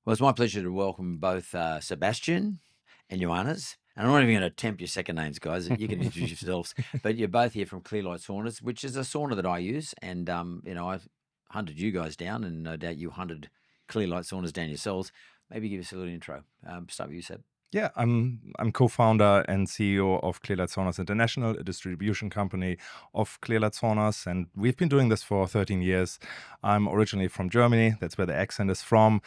Well, it's my pleasure to welcome both Sebastian and Johannes. And I'm not even going to attempt your second names, guys. You can introduce yourselves. But you're both here from Clearlight Saunas, which is a sauna that I use. And, I've hunted you guys down, and no doubt you hunted Clearlight Saunas down yourselves. Maybe give us a little intro. Start with you, Seb. Yeah, I'm co-founder and CEO of Clearlight Saunas International, a distribution company of Clearlight Saunas, and we've been doing this for 13 years. I'm originally from Germany. That's where the accent is from.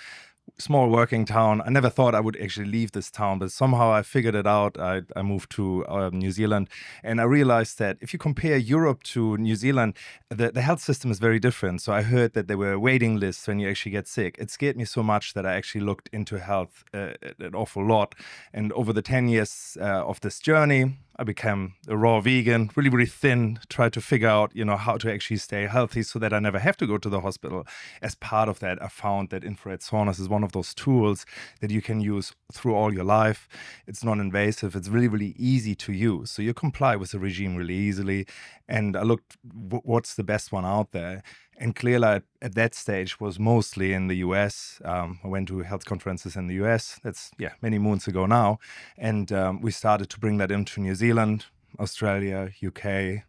Small working town. I never thought I would actually leave this town, but somehow I figured it out. I moved to New Zealand, and I realized that if you compare Europe to New Zealand, the health system is very different. So I heard that there were waiting lists when you actually get sick. It scared me so much that I actually looked into health an awful lot. And over the 10 years of this journey, I became a raw vegan, really, really thin, tried to figure out, how to actually stay healthy so that I never have to go to the hospital. As part of that, I found that infrared saunas is one of those tools that you can use through all your life. It's non-invasive. It's really, really easy to use. So you comply with the regime really easily. And I looked, what's the best one out there? And Clearlight at that stage was mostly in the US. I went to health conferences in the US. That's, many moons ago now. And we started to bring that into New Zealand, Australia, UK,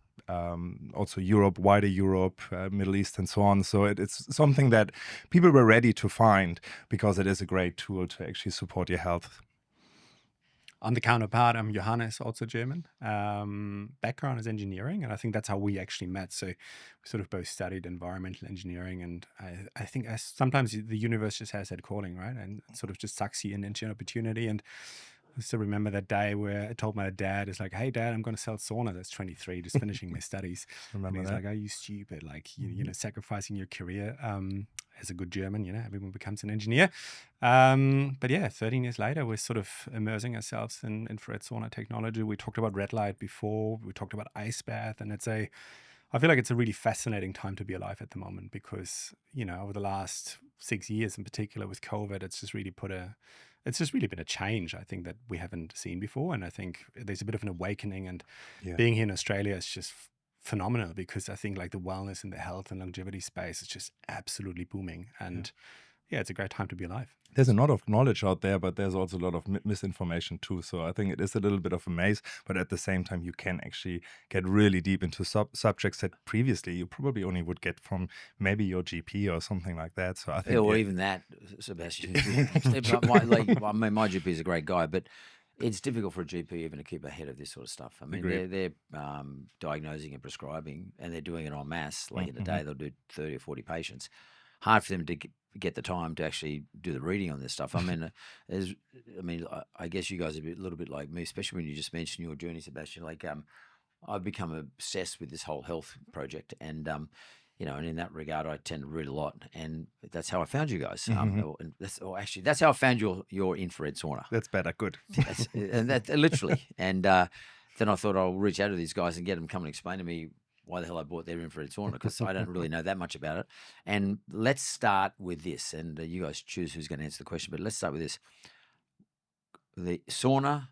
also Europe, wider Europe, Middle East, and so on. So it's something that people were ready to find because it is a great tool to actually support your health. I'm the counterpart. I'm Johannes, also German. Background is engineering, and I think that's how we actually met. So we sort of both studied environmental engineering, and I think sometimes the universe just has that calling, right? And it sort of just sucks you into an opportunity. And I still remember that day where I told my dad, it's like, hey, Dad, I'm going to sell sauna. That's 23, just finishing my studies. Remember and he's that? like, are you stupid? Like, sacrificing your career. As a good German, everyone becomes an engineer. But 13 years later, we're sort of immersing ourselves in infrared sauna technology. We talked about red light before. We talked about ice bath. And I feel like it's a really fascinating time to be alive at the moment because, over the last 6 years in particular with COVID, it's just really been a change, I think, that we haven't seen before. And I think there's a bit of an awakening. And being here in Australia is just phenomenal because I think like the wellness and the health and longevity space is just absolutely booming. And it's a great time to be alive. There's a lot of knowledge out there, but there's also a lot of misinformation too. So I think it is a little bit of a maze, but at the same time, you can actually get really deep into subjects that previously you probably only would get from maybe your GP or something like that. So I think, or even that, Sebastian. My GP is a great guy, but it's difficult for a GP even to keep ahead of this sort of stuff. I mean, they're diagnosing and prescribing, and they're doing it en masse. Like in the day, they'll do 30 or 40 patients. Hard for them to get the time to actually do the reading on this stuff. I mean, I guess you guys are a little bit like me, especially when you just mentioned your journey, Sebastian. Like, I've become obsessed with this whole health project, and and in that regard, I tend to read a lot, and that's how I found you guys. That's how I found your infrared sauna. That's better. Good. And that literally. And then I thought I'll reach out to these guys and get them come and explain to me why the hell I bought their infrared sauna, because I don't really know that much about it. And let's start with this, and you guys choose who's going to answer the question. But let's start with this: the sauna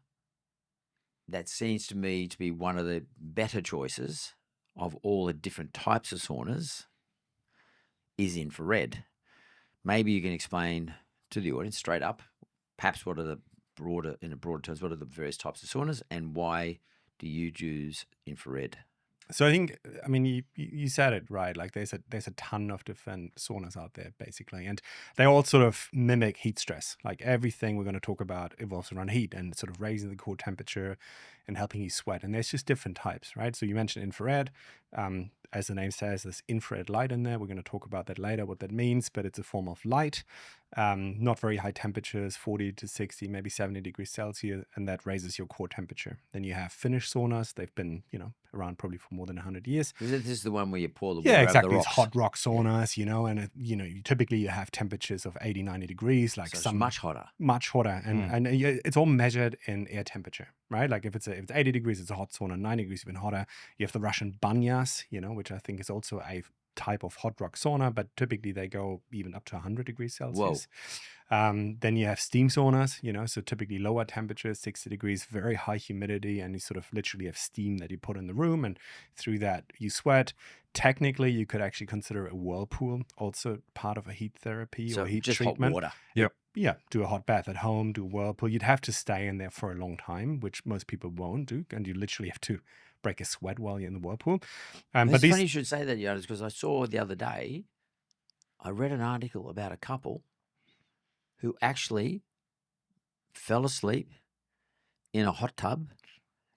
that seems to me to be one of the better choices of all the different types of saunas is infrared. Maybe you can explain to the audience straight up, perhaps what are the broader terms, what are the various types of saunas and why do you choose infrared? So I think, you said it right. Like there's a ton of different saunas out there, basically, and they all sort of mimic heat stress. Like everything we're going to talk about evolves around heat and sort of raising the core temperature and helping you sweat. And there's just different types, right? So you mentioned infrared. As the name says, there's infrared light in there. We're going to talk about that later, what that means, but it's a form of light. Not very high temperatures, 40 to 60, maybe 70 degrees Celsius, and that raises your core temperature. Then you have Finnish saunas. They've been, around probably for more than 100 years. This is the one where you pour the water exactly. over the rocks. It's hot rock saunas, and typically you have temperatures of 80, 90 degrees. Like so it's much hotter. Much hotter. And it's all measured in air temperature, right? Like if it's 80 degrees, it's a hot sauna, 90 degrees, even hotter. You have the Russian banyas, which I think is also a type of hot rock sauna, but typically they go even up to 100 degrees Celsius. Then you have steam saunas, so typically lower temperatures, 60 degrees, very high humidity, and you sort of literally have steam that you put in the room, and through that you sweat. Technically, you could actually consider a whirlpool also part of a heat therapy or heat just treatment. Hot water. Yep. do a hot bath at home, do a whirlpool. You'd have to stay in there for a long time, which most people won't do, and you literally have to break a sweat while you're in the whirlpool. But It's these, funny you should say that, Johannes, because I saw the other day, I read an article about a couple who actually fell asleep in a hot tub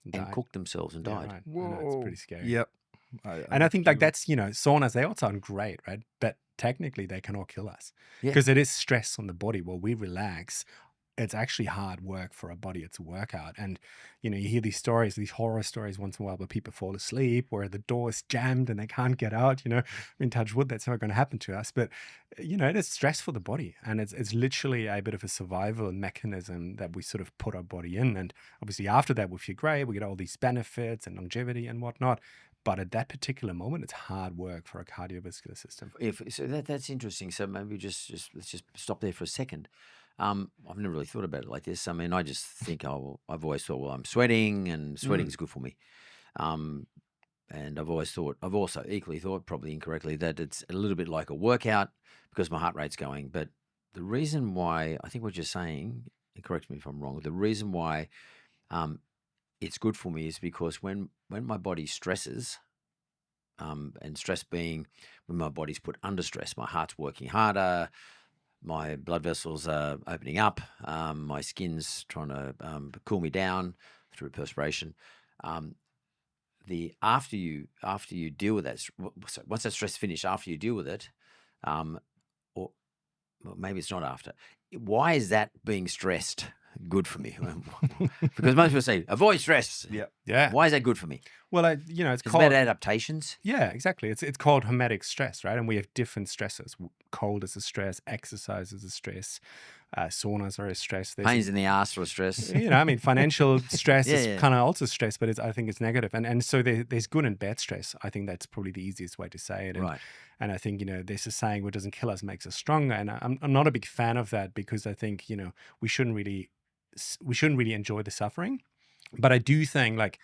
and died. cooked themselves and Yeah, died. right. I know, it's pretty scary. Yep. And I think like do. that's, saunas, they all sound great, right? But technically they can all kill us Yeah. because it is stress on the body. While we relax, it's actually hard work for our body. It's a workout. And, you hear these stories, these horror stories once in a while where people fall asleep, where the door is jammed and they can't get out, I mean, touch wood, that's not going to happen to us. But, it is stress for the body. And it's literally a bit of a survival mechanism that we sort of put our body in. And obviously after that, we feel great. We get all these benefits and longevity and whatnot. But at that particular moment, it's hard work for our cardiovascular system. So that's interesting. So maybe let's just stop there for a second. I've never really thought about it like this. I mean, I just think, I've always thought, well, I'm sweating and sweating is good for me. And I've also equally thought, probably incorrectly, that it's a little bit like a workout because my heart rate's going. But the reason why, I think what you're saying, and correct me if I'm wrong, the reason why it's good for me is because when my body stresses, and stress being when my body's put under stress, my heart's working harder, my blood vessels are opening up, my skin's trying to cool me down through perspiration. After you deal with that, once that stress is finished, after you deal with it, or maybe it's not after. Why is that being stressed good for me? Because most people say avoid stress. Yeah. Why is that good for me? Well, it's It's about adaptations. Yeah, exactly. It's called hormetic stress, right? And we have different stresses. Cold is a stress, exercise is a stress, saunas are a stress. Pains in the ass are a stress. I mean, financial stress Yeah, is yeah. kind of also stress, but I think it's negative. And so there's good and bad stress. I think that's probably the easiest way to say it. And, Right. and I think, there's a saying, what doesn't kill us makes us stronger. And I'm not a big fan of that because I think, we shouldn't really enjoy the suffering. But I do think like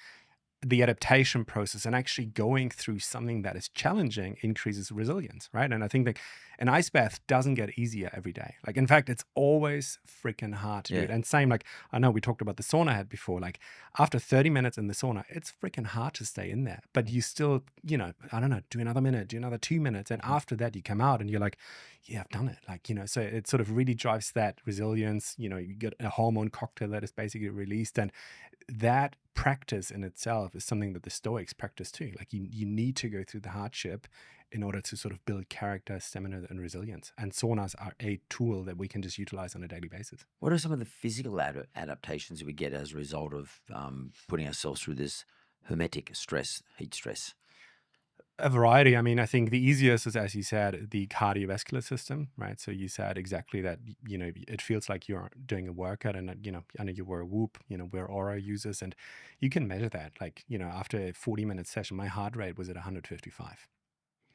the adaptation process and actually going through something that is challenging increases resilience, right? And I think that an ice bath doesn't get easier every day. Like, in fact, it's always freaking hard to do it. And same, like, I know we talked about the sauna I had before, like after 30 minutes in the sauna, it's freaking hard to stay in there, but you still, I don't know, do another minute, do another 2 minutes. And after that you come out and you're like, yeah, I've done it. Like, so it sort of really drives that resilience. You get a hormone cocktail that is basically released, and that practice in itself is something that the Stoics practice too. Like you need to go through the hardship in order to sort of build character, stamina, and resilience. And saunas are a tool that we can just utilize on a daily basis. What are some of the physical adaptations we get as a result of putting ourselves through this hermetic stress, heat stress? A variety. I mean, I think the easiest is, as you said, the cardiovascular system, right? So you said exactly that, it feels like you're doing a workout, and, I know you wear a Whoop, wear Aura users, and you can measure that. Like, after a 40-minute session, my heart rate was at 155.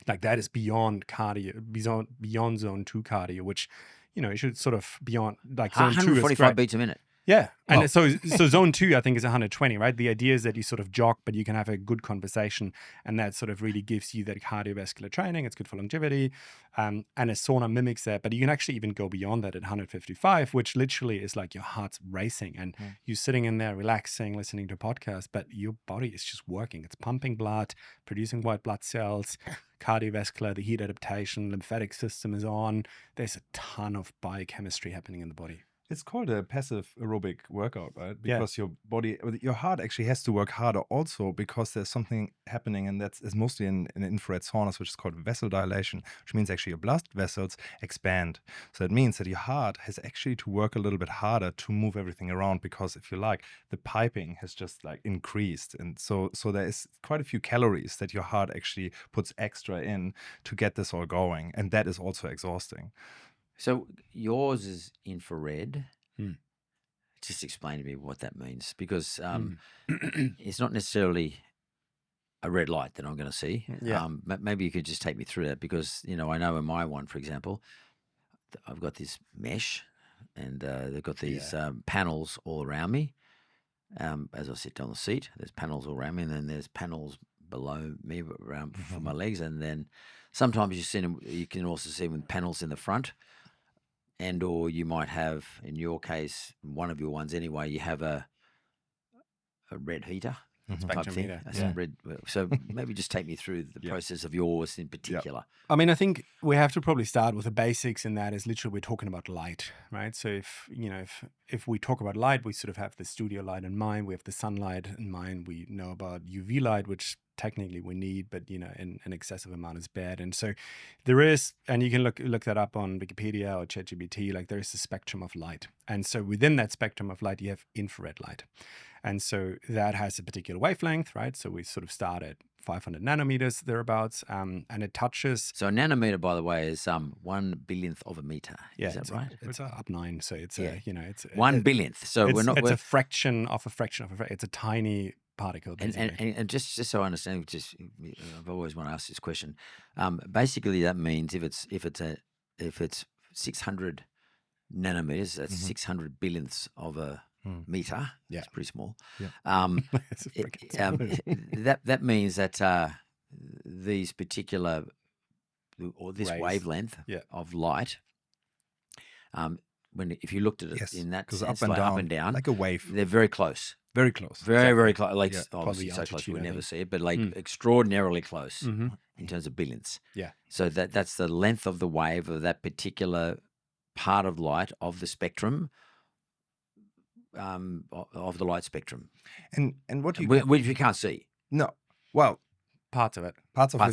Like, that is beyond cardio, beyond zone 2 cardio, which, you should sort of beyond, like zone 2 is 145 beats a minute. Yeah. And so zone 2, I think, is 120, right? The idea is that you sort of jog, but you can have a good conversation, and that sort of really gives you that cardiovascular training. It's good for longevity. And a sauna mimics that, but you can actually even go beyond that at 155, which literally is like your heart's racing and you're sitting in there relaxing, listening to podcasts, but your body is just working. It's pumping blood, producing white blood cells, cardiovascular, the heat adaptation, lymphatic system is on. There's a ton of biochemistry happening in the body. It's called a passive aerobic workout, right? Because your body, your heart actually has to work harder also because there's something happening, and that's is mostly in infrared saunas, which is called vessel dilation, which means actually your blood vessels expand. So it means that your heart has actually to work a little bit harder to move everything around because, if you like, the piping has just like increased. And so there is quite a few calories that your heart actually puts extra in to get this all going. And that is also exhausting. So yours is infrared. Just explain to me what that means, because it's not necessarily a red light that I'm going to see. Yeah. Maybe you could just take me through that, because I know in my one, for example, I've got this mesh, and they've got these panels all around me. As I sit on the seat, there's panels all around me, and then there's panels below me around for my legs, and then sometimes you can also see with panels in the front. and or you might have, in your case, one of your ones anyway, you have a red heater type Spectrum thing. heater, Some red. So maybe just take me through the process of yours in particular. I mean, I think we have to probably start with the basics, and that is literally we're talking about light, right? So if we talk about light, we sort of have the studio light in mind, we have the sunlight in mind, we know about UV light, which technically we need, but in an excessive amount is bad. And so there is, and you can look that up on Wikipedia or ChatGPT, like there is a spectrum of light. And so within that spectrum of light, you have infrared light. And so that has a particular wavelength, right? So we sort of start at 500 nanometers thereabouts, and it touches. So a nanometer, by the way, is 1/1000th of a meter. Is that right? It's up 9, so it's it's 1/1000th. So it's a fraction of a fraction of a fraction. It's a tiny particle. And just so I understand, I've always want to ask this question. Basically, that means if it's 600 nanometers, that's 600 billionths of a meter. Yeah, it's pretty small. Yeah. That means that these particular or this rays, wavelength of light, if you looked at it in that sense, up and down, like a wave, they're very close. Very close. Very close. Like obviously so close we would never see it, but like extraordinarily close in terms of billions. Yeah. So that's the length of the wave of that particular part of light of the spectrum, of the light spectrum. And what which you can't see. No. Well, parts of it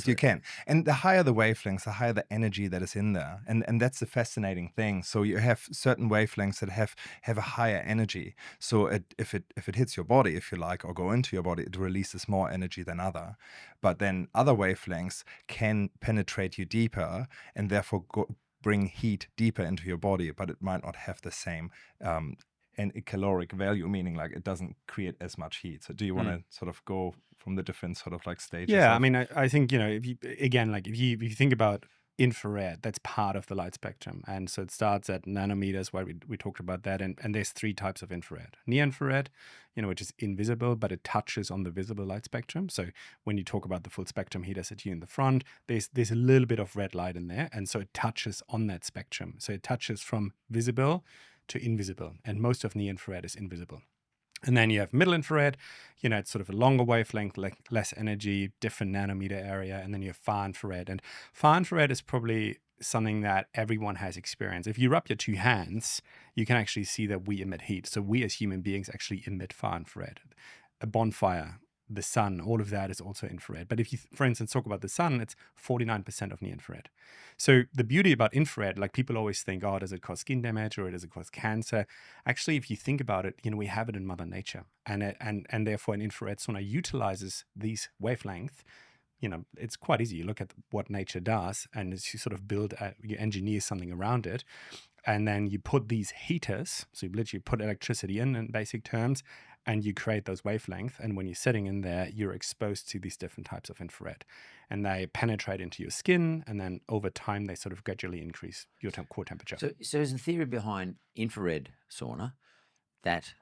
you can. And the higher the wavelengths, the higher the energy that is in there. And that's the fascinating thing. So you have certain wavelengths that have a higher energy. So if it hits your body, if you like, or go into your body, it releases more energy than other. But then other wavelengths can penetrate you deeper and therefore bring heat deeper into your body, but it might not have the same and a caloric value, meaning like it doesn't create as much heat. So do you want to sort of go from the different sort of like stages? Yeah, I mean, I think, if you think about infrared, that's part of the light spectrum. And so it starts at nanometers, where we talked about that. And there's 3 types of infrared. Near infrared, which is invisible, but it touches on the visible light spectrum. So when you talk about the full spectrum heaters at you in the front, there's a little bit of red light in there. And so it touches on that spectrum. So it touches from visible to invisible, and most of near infrared is invisible. And then you have middle infrared, it's sort of a longer wavelength, like less energy, different nanometer area. And then you have far infrared. And far infrared is probably something that everyone has experienced. If you rub your 2 hands, you can actually see that we emit heat. So we as human beings actually emit far infrared. A bonfire, the sun, all of that is also infrared. But if you, for instance, talk about the sun, it's 49% of near infrared. So the beauty about infrared, like people always think, oh, does it cause skin damage or does it cause cancer? Actually, if you think about it, we have it in Mother Nature. And therefore an infrared sauna utilizes these wavelengths. It's quite easy. You look at what nature does, and as you sort of you engineer something around it. And then you put these heaters, so you literally put electricity in basic terms, and you create those wavelengths. And when you're sitting in there, you're exposed to these different types of infrared. And they penetrate into your skin, and then over time, they sort of gradually increase your core temperature. So there's a theory behind infrared sauna that,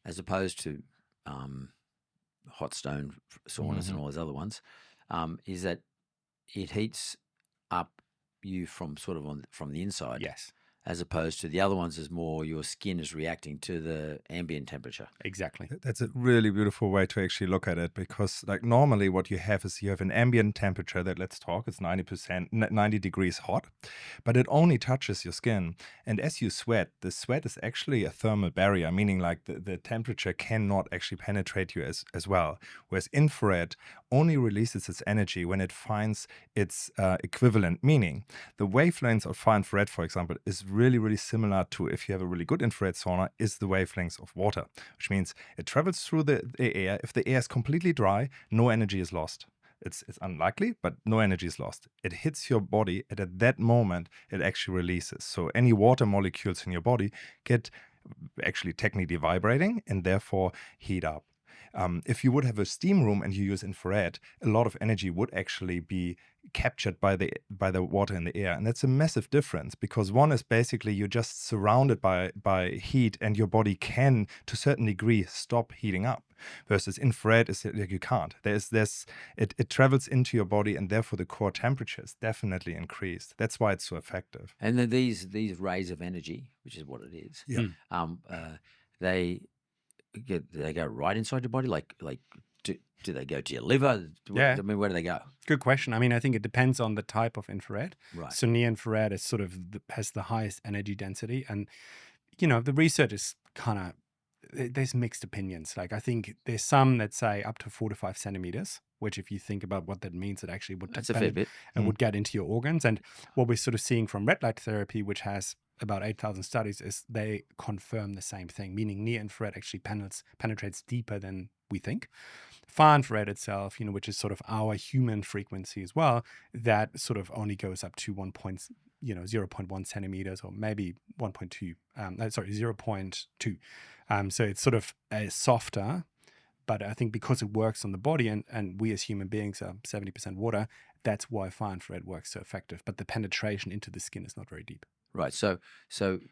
as opposed to hot stone saunas and all those other ones, is that it heats up you from from the inside. Yes. As opposed to the other ones is more your skin is reacting to the ambient temperature. Exactly. That's a really beautiful way to actually look at it, because like normally what you have is you have an ambient temperature that, let's talk, it's 90 degrees hot, but it only touches your skin. And as you sweat, the sweat is actually a thermal barrier, meaning like the temperature cannot actually penetrate you as well. Whereas infrared only releases its energy when it finds its equivalent, meaning the wavelengths of far infrared, for example, is really, really similar to, if you have a really good infrared sauna, is the wavelengths of water, which means it travels through the air. If the air is completely dry, no energy is lost. It's unlikely, but no energy is lost. It hits your body, and at that moment, it actually releases. So any water molecules in your body get actually technically vibrating and therefore heat up. If you would have a steam room and you use infrared, a lot of energy would actually be captured by the water in the air. And that's a massive difference, because one is basically you're just surrounded by heat, and your body can to a certain degree stop heating up, versus infrared is like you can't. It travels into your body, and therefore the core temperature is definitely increased. That's why it's so effective. And then these rays of energy, which is what it is, they go right inside your body, like do they go to your liver? Yeah. I mean, where do they go? Good question. I mean, I think it depends on the type of infrared. Right. So near infrared is sort of has the highest energy density, and the research is kind of, there's mixed opinions. Like, I think there's some that say up to 4 to 5 centimeters, which if you think about what that means, it actually would That's a fair bit. and would get into your organs. And what we're sort of seeing from red light therapy, which has about 8,000 studies, is they confirm the same thing, meaning near infrared actually penetrates deeper than we think. Far infrared itself, which is sort of our human frequency as well, that sort of only goes up to 0.1 centimeters, or maybe 1.2, 0.2. So it's sort of a softer, but I think because it works on the body, and we as human beings are 70% water, that's why far infrared works so effective. But the penetration into the skin is not very deep. Right. So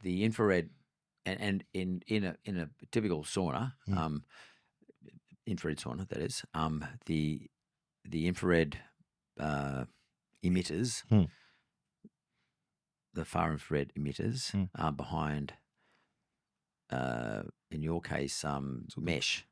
the infrared, and in a typical sauna, infrared sauna, that is, the infrared emitters, the far infrared emitters are behind, in your case, mesh.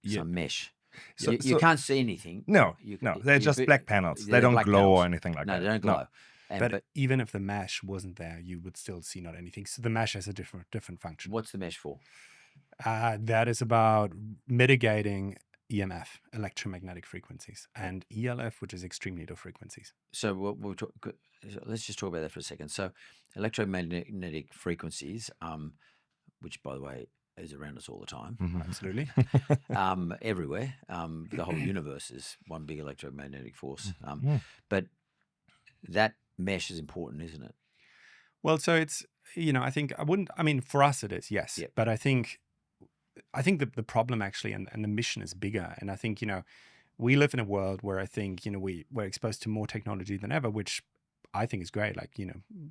Some mesh. So you can't see anything. No, they're just black panels. They don't glow or anything like that. No, they don't glow. But even if the mesh wasn't there, you would still see not anything. So the mesh has a different function. What's the mesh for? That is about mitigating EMF, electromagnetic frequencies, and ELF, which is extremely low frequencies. So let's just talk about that for a second. So electromagnetic frequencies, which, by the way, is around us all the time. Absolutely. Everywhere. The whole universe is one big electromagnetic force. But that mesh is important, isn't it? Well, so it's, I think for us it is, yes. Yep. But I think the problem actually, and the mission is bigger. And I think, we live in a world where I think, we're exposed to more technology than ever, which I think is great. Like,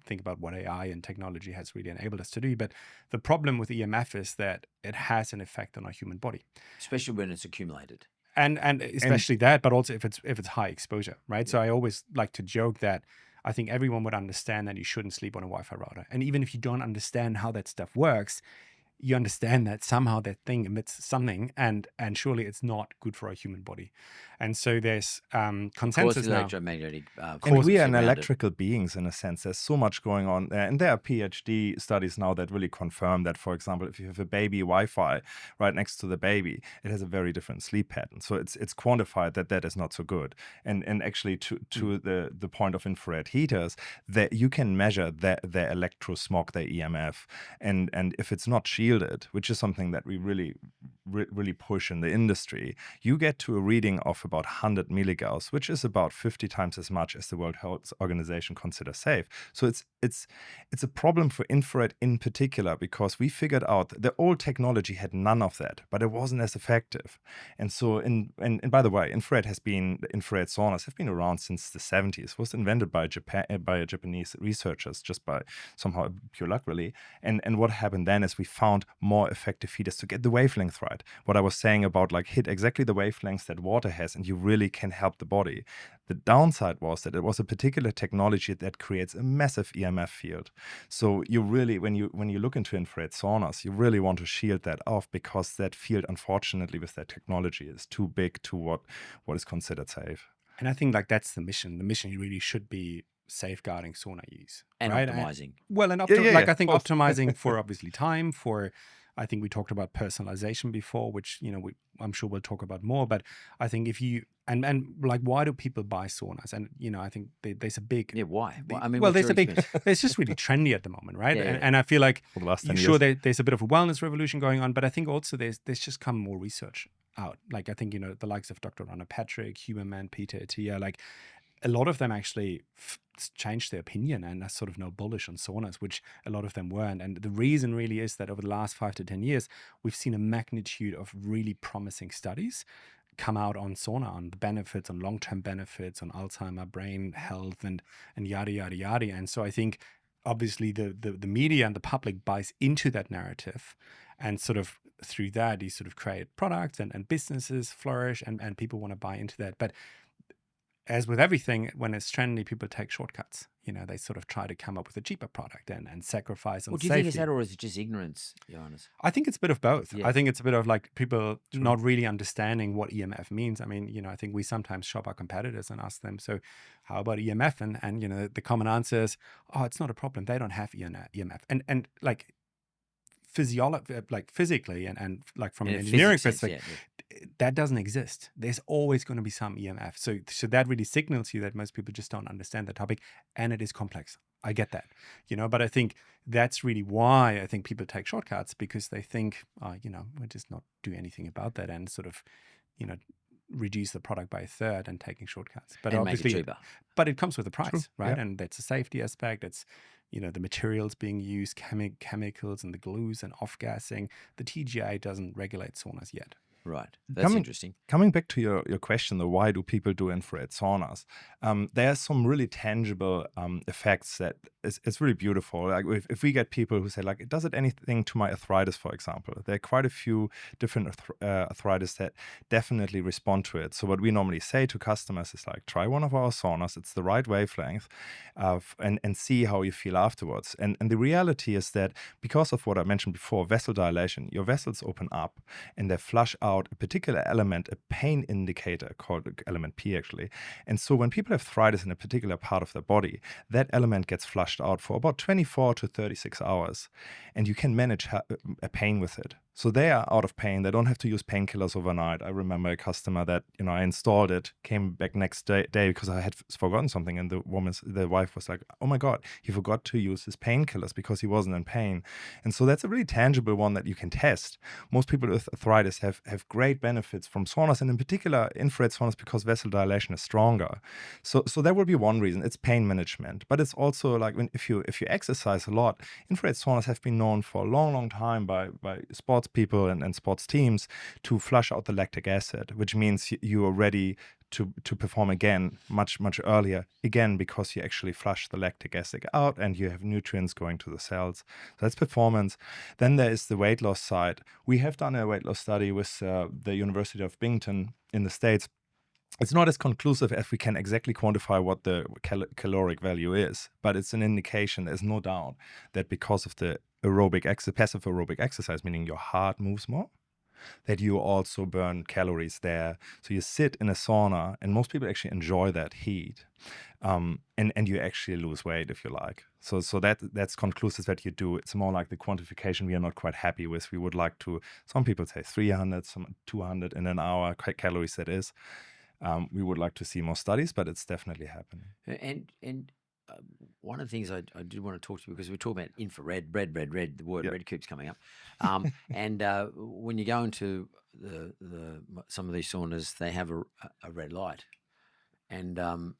think about what AI and technology has really enabled us to do. But the problem with EMF is that it has an effect on our human body. Especially when it's accumulated. And especially that, but also if it's high exposure, right? Yeah. So I always like to joke that I think everyone would understand that you shouldn't sleep on a Wi-Fi router. And even if you don't understand how that stuff works, you understand that somehow that thing emits something, and surely it's not good for our human body. And so there's consensus now. Electromagnetic and we are electrical beings in a sense. There's so much going on there. And there are PhD studies now that really confirm that, for example, if you have a baby Wi-Fi right next to the baby, it has a very different sleep pattern. So it's quantified that is not so good. And actually to the point of infrared heaters, that you can measure their electrosmog, their EMF. And if it's not shielded, which is something that we really push in the industry, you get to a reading of about 100 milligauss, which is about 50 times as much as the World Health Organization considers safe. So it's a problem for infrared in particular, because we figured out the old technology had none of that, but it wasn't as effective. And so, and by the way, infrared saunas have been around since the 70s. It was invented by Japanese researchers, just by somehow pure luck, really. And what happened then is we found more effective heaters to get the wavelength right. What I was saying about like hit exactly the wavelengths that water has, and you really can help the body. The downside was that it was a particular technology that creates a massive EMF field. So you really, when you look into infrared saunas, you really want to shield that off, because that field, unfortunately, with that technology is too big to what is considered safe. And I think like that's the mission. The mission really should be safeguarding sauna use. And right? optimizing. I think optimizing for obviously time, I think we talked about personalization before, which, I'm sure we'll talk about more. But I think if you, and like, why do people buy saunas? And, I think there's a big... Yeah, why? It's just really trendy at the moment, right? Yeah. And I feel like, sure, there's a bit of a wellness revolution going on, but I think also there's just come more research out. Like, I think, the likes of Dr. Rana Patrick, Huberman, Peter Attia, like, a lot of them actually changed their opinion and are sort of now bullish on saunas, which a lot of them weren't. And the reason really is that over the last 5 to 10 years, we've seen a magnitude of really promising studies come out on sauna, on the benefits, on long-term benefits, on Alzheimer, brain health, and yada yada yada. And so I think obviously the media and the public buys into that narrative, and sort of through that you sort of create products and businesses flourish, and people want to buy into that. But as with everything, when it's trendy, people take shortcuts. They sort of try to come up with a cheaper product and sacrifice on Well, do you safety. think it's that, or is it just ignorance, Johannes? I think it's a bit of both. Yeah. I think it's a bit of like people not really understanding what EMF means. I mean, I think we sometimes shop our competitors and ask them, so how about EMF? And the common answer is, oh, it's not a problem. They don't have EMF. And like physically and like from an engineering perspective, that doesn't exist. There's always going to be some EMF. So that really signals you that most people just don't understand the topic, and it is complex. I get that, but I think that's really why I think people take shortcuts, because they think, we'll just not do anything about that and sort of, reduce the product by a third and taking shortcuts. But and obviously, make it cheaper. But it comes with a price, True. right? Yeah. And that's a safety aspect. It's, the materials being used, chemicals and the glues and off-gassing. The TGA doesn't regulate saunas yet. Right. That's interesting. Coming back to your question, though, why do people do infrared saunas? There are some really tangible effects that it's really beautiful. Like if we get people who say, like, does it anything to my arthritis, for example? There are quite a few different arthritis that definitely respond to it. So what we normally say to customers is like, try one of our saunas. It's the right wavelength, and see how you feel afterwards. And the reality is that because of what I mentioned before, vessel dilation, your vessels open up and they flush out a particular element, a pain indicator called element P actually. And so when people have arthritis in a particular part of their body, that element gets flushed out for about 24 to 36 hours, and you can manage a pain with it. So they are out of pain. They don't have to use painkillers overnight. I remember a customer that, I installed it, came back next day because I had forgotten something. And the wife was like, oh my God, he forgot to use his painkillers because he wasn't in pain. And so that's a really tangible one that you can test. Most people with arthritis have great benefits from saunas, and in particular infrared saunas, because vessel dilation is stronger. So that would be one reason. It's pain management. But it's also like if you exercise a lot, infrared saunas have been known for a long, long time by sports people and sports teams to flush out the lactic acid, which means you are ready to perform again much, much earlier, again, because you actually flush the lactic acid out and you have nutrients going to the cells. So that's performance. Then there is the weight loss side. We have done a weight loss study with the University of Binghamton in the States. It's not as conclusive as we can exactly quantify what the caloric value is, but it's an indication, there's no doubt, that because of the passive aerobic exercise, meaning your heart moves more, that you also burn calories there. So you sit in a sauna, and most people actually enjoy that heat, and you actually lose weight if you like. So that's conclusive that you do. It's more like the quantification we are not quite happy with. We would like to, some people say 300, some 200 in an hour calories that is. We would like to see more studies, but it's definitely happening. And one of the things I did want to talk to you, because we're talking about infrared, red, the word red keeps coming up. And when you go into some of these saunas, they have a red light, and the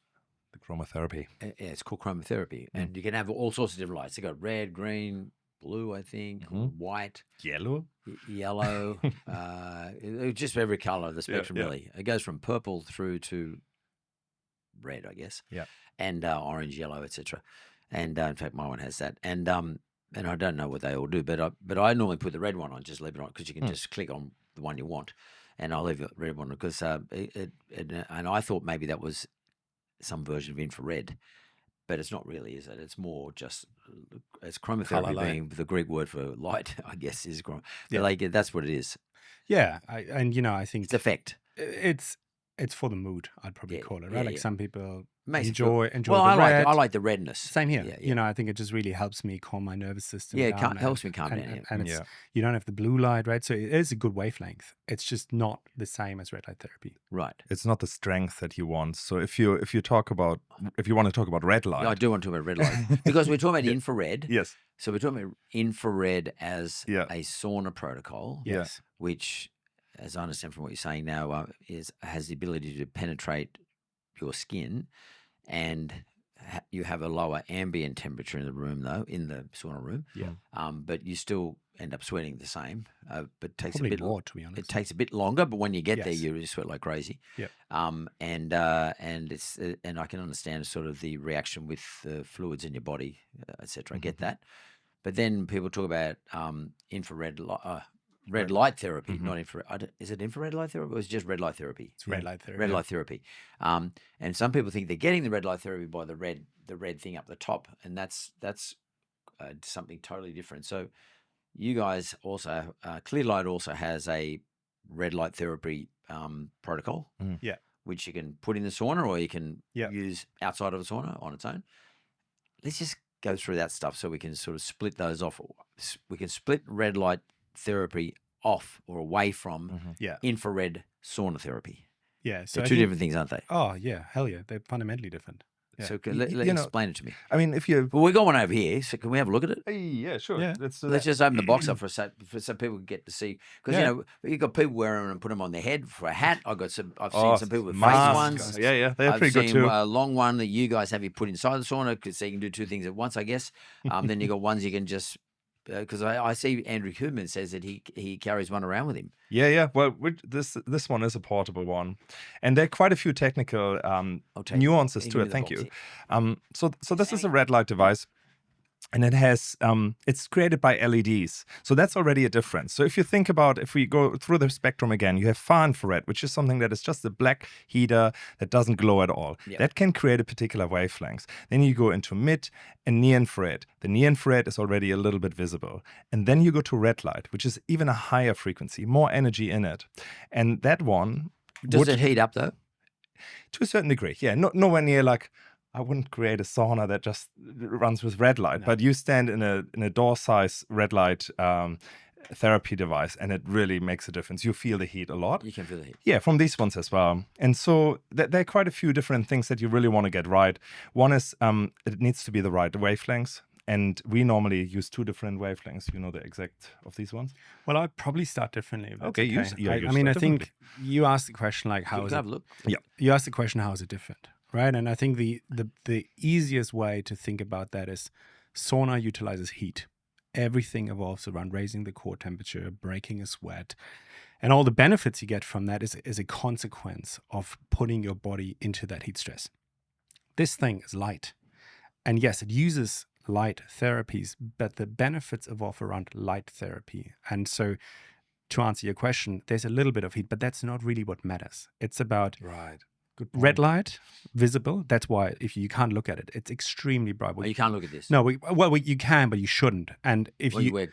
chromotherapy. Yeah, it's called chromotherapy, and you can have all sorts of different lights. They got red, green, blue, I think, white, yellow, just every color of the spectrum. Really, it goes from purple through to red, I guess. Yeah, and orange, yellow, etc. And in fact, my one has that. And I don't know what they all do, but I normally put the red one on, just leave it on, because you can just click on the one you want, and I'll leave the red one because and I thought maybe that was some version of infrared. But it's not really, is it? It's more just, it's chromotherapy being the Greek word for light, I guess, is that's what it is. Yeah, I think it's effect. It's for the mood, I'd probably call it, right? Yeah. Some people Makes enjoy well, the red. I like the redness. Same here. Yeah. I think it just really helps me calm my nervous system down. Yeah, it helps me calm down. And it's, you don't have the blue light, right? So it is a good wavelength. It's just not the same as red light therapy. Right. It's not the strength that you want. So if you want to talk about red light. Yeah, I do want to talk about red light. Because we're talking about infrared. Yes. So we're talking about infrared as a sauna protocol. Yes. Which, as I understand from what you're saying now, has the ability to penetrate your skin and you have a lower ambient temperature in the room, though, in the sauna room. Yeah. But you still end up sweating the same. But it takes Probably a bit more, to be honest. It takes a bit longer, but when you get there, Yes. you sweat like crazy. Yeah. And it's and I can understand sort of the reaction with the fluids in your body, etc. I get that. But then people talk about infrared red light therapy, not infrared. Is it infrared light therapy or is it just red light therapy? It's red light therapy. Red light therapy. And some people think they're getting the red light therapy by the red thing up the top, and that's something totally different. So you guys also, Clearlight also has a red light therapy protocol, Yeah. which you can put in the sauna or you can Yeah. use outside of a sauna on its own. Let's just go through that stuff so we can sort of split those off. We can split red light therapy off or away from infrared sauna therapy. Yeah. So They're two different things, aren't they? Oh, yeah. Hell yeah. They're fundamentally different. Yeah. So explain it to me. I mean, if you... Well, we got one over here, so can we have a look at it? Yeah, sure. Yeah. Let's do Let's that. just open the box up for so people can get to see. Because, you've got people wearing them and put them on their head for a hat. I've seen some people with face ones. Yeah, they're pretty good I've too. seen a long one that you guys have you put inside the sauna so you can do two things at once, I guess. Then you got ones you can just... Because I see Andrew Koopman says that he carries one around with him. Yeah. Well, this one is a portable one, and there are quite a few technical nuances to it. Thank you. So this is a red light device, and it has it's created by LEDs. So that's already a difference. So if you think about, if we go through the spectrum again, you have far infrared, which is something that is just a black heater that doesn't glow at all. Yep. That can create a particular wavelength. Then you go into mid and near infrared. The near infrared is already a little bit visible. And then you go to red light, which is even a higher frequency, more energy in it. And that one... Does it heat up, though? To a certain degree, yeah. Nowhere near like... I wouldn't create a sauna that just runs with red light, but you stand in a door-size red light therapy device, and it really makes a difference. You feel the heat a lot. You can feel the heat. Yeah, from these ones as well. And so there are quite a few different things that you really want to get right. One is it needs to be the right wavelengths. And we normally use two different wavelengths. You know the exact of these ones? Well, I'd probably start differently. If that's Okay, I mean, I think you asked the question like, how is it? Have a look. Yeah. You asked the question, how is it different? Right. And I think the easiest way to think about that is sauna utilizes heat. Everything evolves around raising the core temperature, breaking a sweat. And all the benefits you get from that is a consequence of putting your body into that heat stress. This thing is light. And yes, it uses light therapies, but the benefits evolve around light therapy. And so to answer your question, there's a little bit of heat, but that's not really what matters. It's about... Right. Red light, visible. That's why if you can't look at it, it's extremely bright. You can't look at this. No, you can, but you shouldn't. And if you wear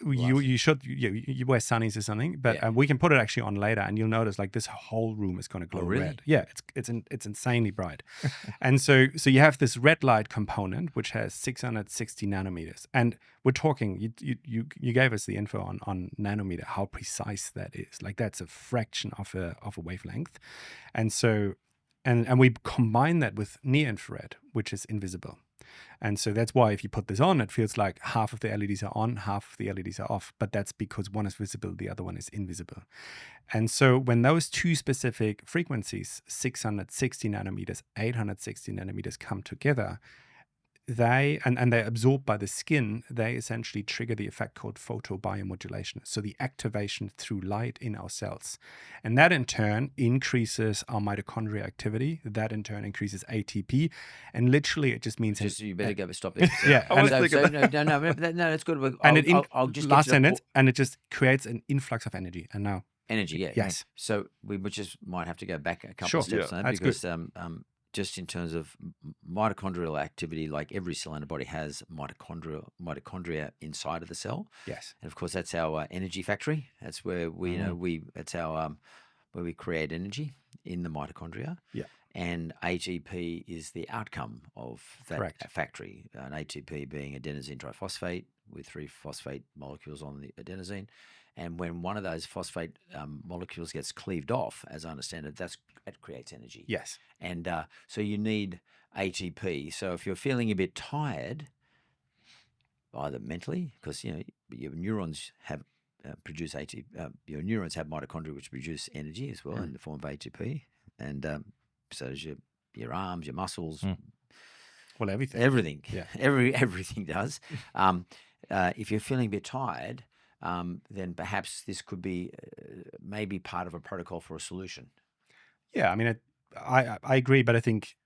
you should you wear sunnies or something. But we can put it actually on later, and you'll notice like this whole room is going to glow red. Yeah, it's insanely bright. And so you have this red light component which has 660 nanometers, and we're talking. You gave us the info on nanometer, how precise that is. Like that's a fraction of a wavelength, and so. And we combine that with near infrared, which is invisible. And so that's why if you put this on, it feels like half of the LEDs are on, half of the LEDs are off. But that's because one is visible, the other one is invisible. And so when those two specific frequencies, 660 nanometers, 860 nanometers, come together, they're absorbed by the skin, they essentially trigger the effect called photobiomodulation. So the activation through light in our cells. And that in turn increases our mitochondria activity. That in turn increases ATP. And literally it just means... you better go stop there. Yeah. No, that's good. I'll just last sentence, and it just creates an influx of energy. And now... Energy, yeah. Yes. So we just might have to go back a couple of steps on that because... just in terms of mitochondrial activity, like every cell in the body has mitochondria inside of the cell. Yes. And of course, that's our energy factory. That's where that's our where we create energy in the mitochondria. Yeah. And ATP is the outcome of that factory. An ATP being adenosine triphosphate with 3 phosphate molecules on the adenosine. And when one of those phosphate molecules gets cleaved off, as I understand it, it creates energy. Yes. And so you need ATP. So if you're feeling a bit tired, either mentally, because your neurons have produce ATP, your neurons have mitochondria which produce energy as well in the form of ATP, and so does your arms, your muscles. Well, everything. Everything. Yeah. Everything does. If you're feeling a bit tired, then perhaps this could be maybe part of a protocol for a solution. Yeah, I mean, I agree, but I think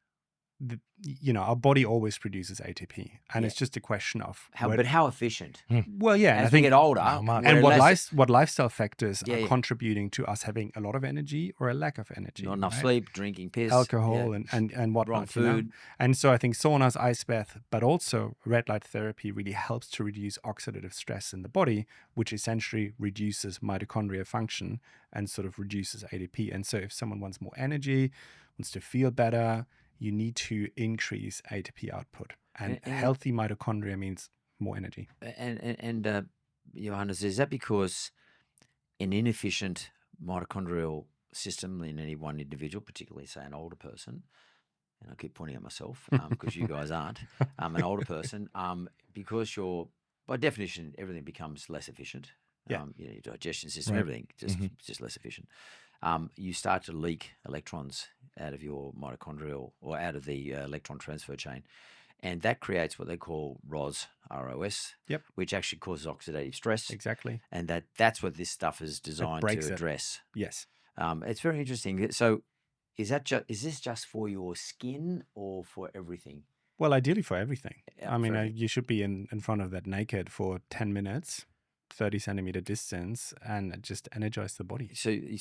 our body always produces ATP, and it's just a question of but how efficient? Well, yeah, and As I think we get older, and what lifestyle factors are yeah. contributing to us having a lot of energy or a lack of energy? Not enough sleep, drinking piss, alcohol, and whatnot. wrong food. And so I think saunas, ice bath, but also red light therapy really helps to reduce oxidative stress in the body, which essentially reduces mitochondria function and sort of reduces ATP. And so if someone wants more energy, wants to feel better, you need to increase ATP output. And healthy mitochondria means more energy. And Johannes, is that because an inefficient mitochondrial system in any one individual, particularly say an older person, and I keep pointing at myself because you guys aren't, an older person, because by definition, everything becomes less efficient. Yeah. Your digestion system, everything just less efficient. You start to leak electrons out of your mitochondrial or out of the electron transfer chain. And that creates what they call ROS, R-O-S, which actually causes oxidative stress. Exactly. And that's what this stuff is designed to address. Yes. It's very interesting. So is this just for your skin or for everything? Well, ideally for everything. I mean, you should be in front of that naked for 10 minutes. 30 centimeter distance and just energize the body. So we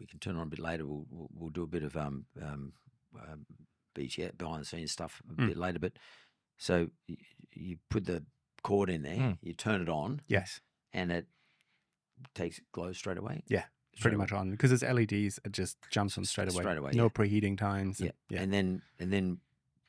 can turn on a bit later. We'll do a bit of behind the scenes stuff a bit later. But so you put the cord in there, you turn it on, yes, and it glows straight away. Yeah, pretty much on because it's LEDs. It just jumps on straight away. No preheating times. Yeah. And then.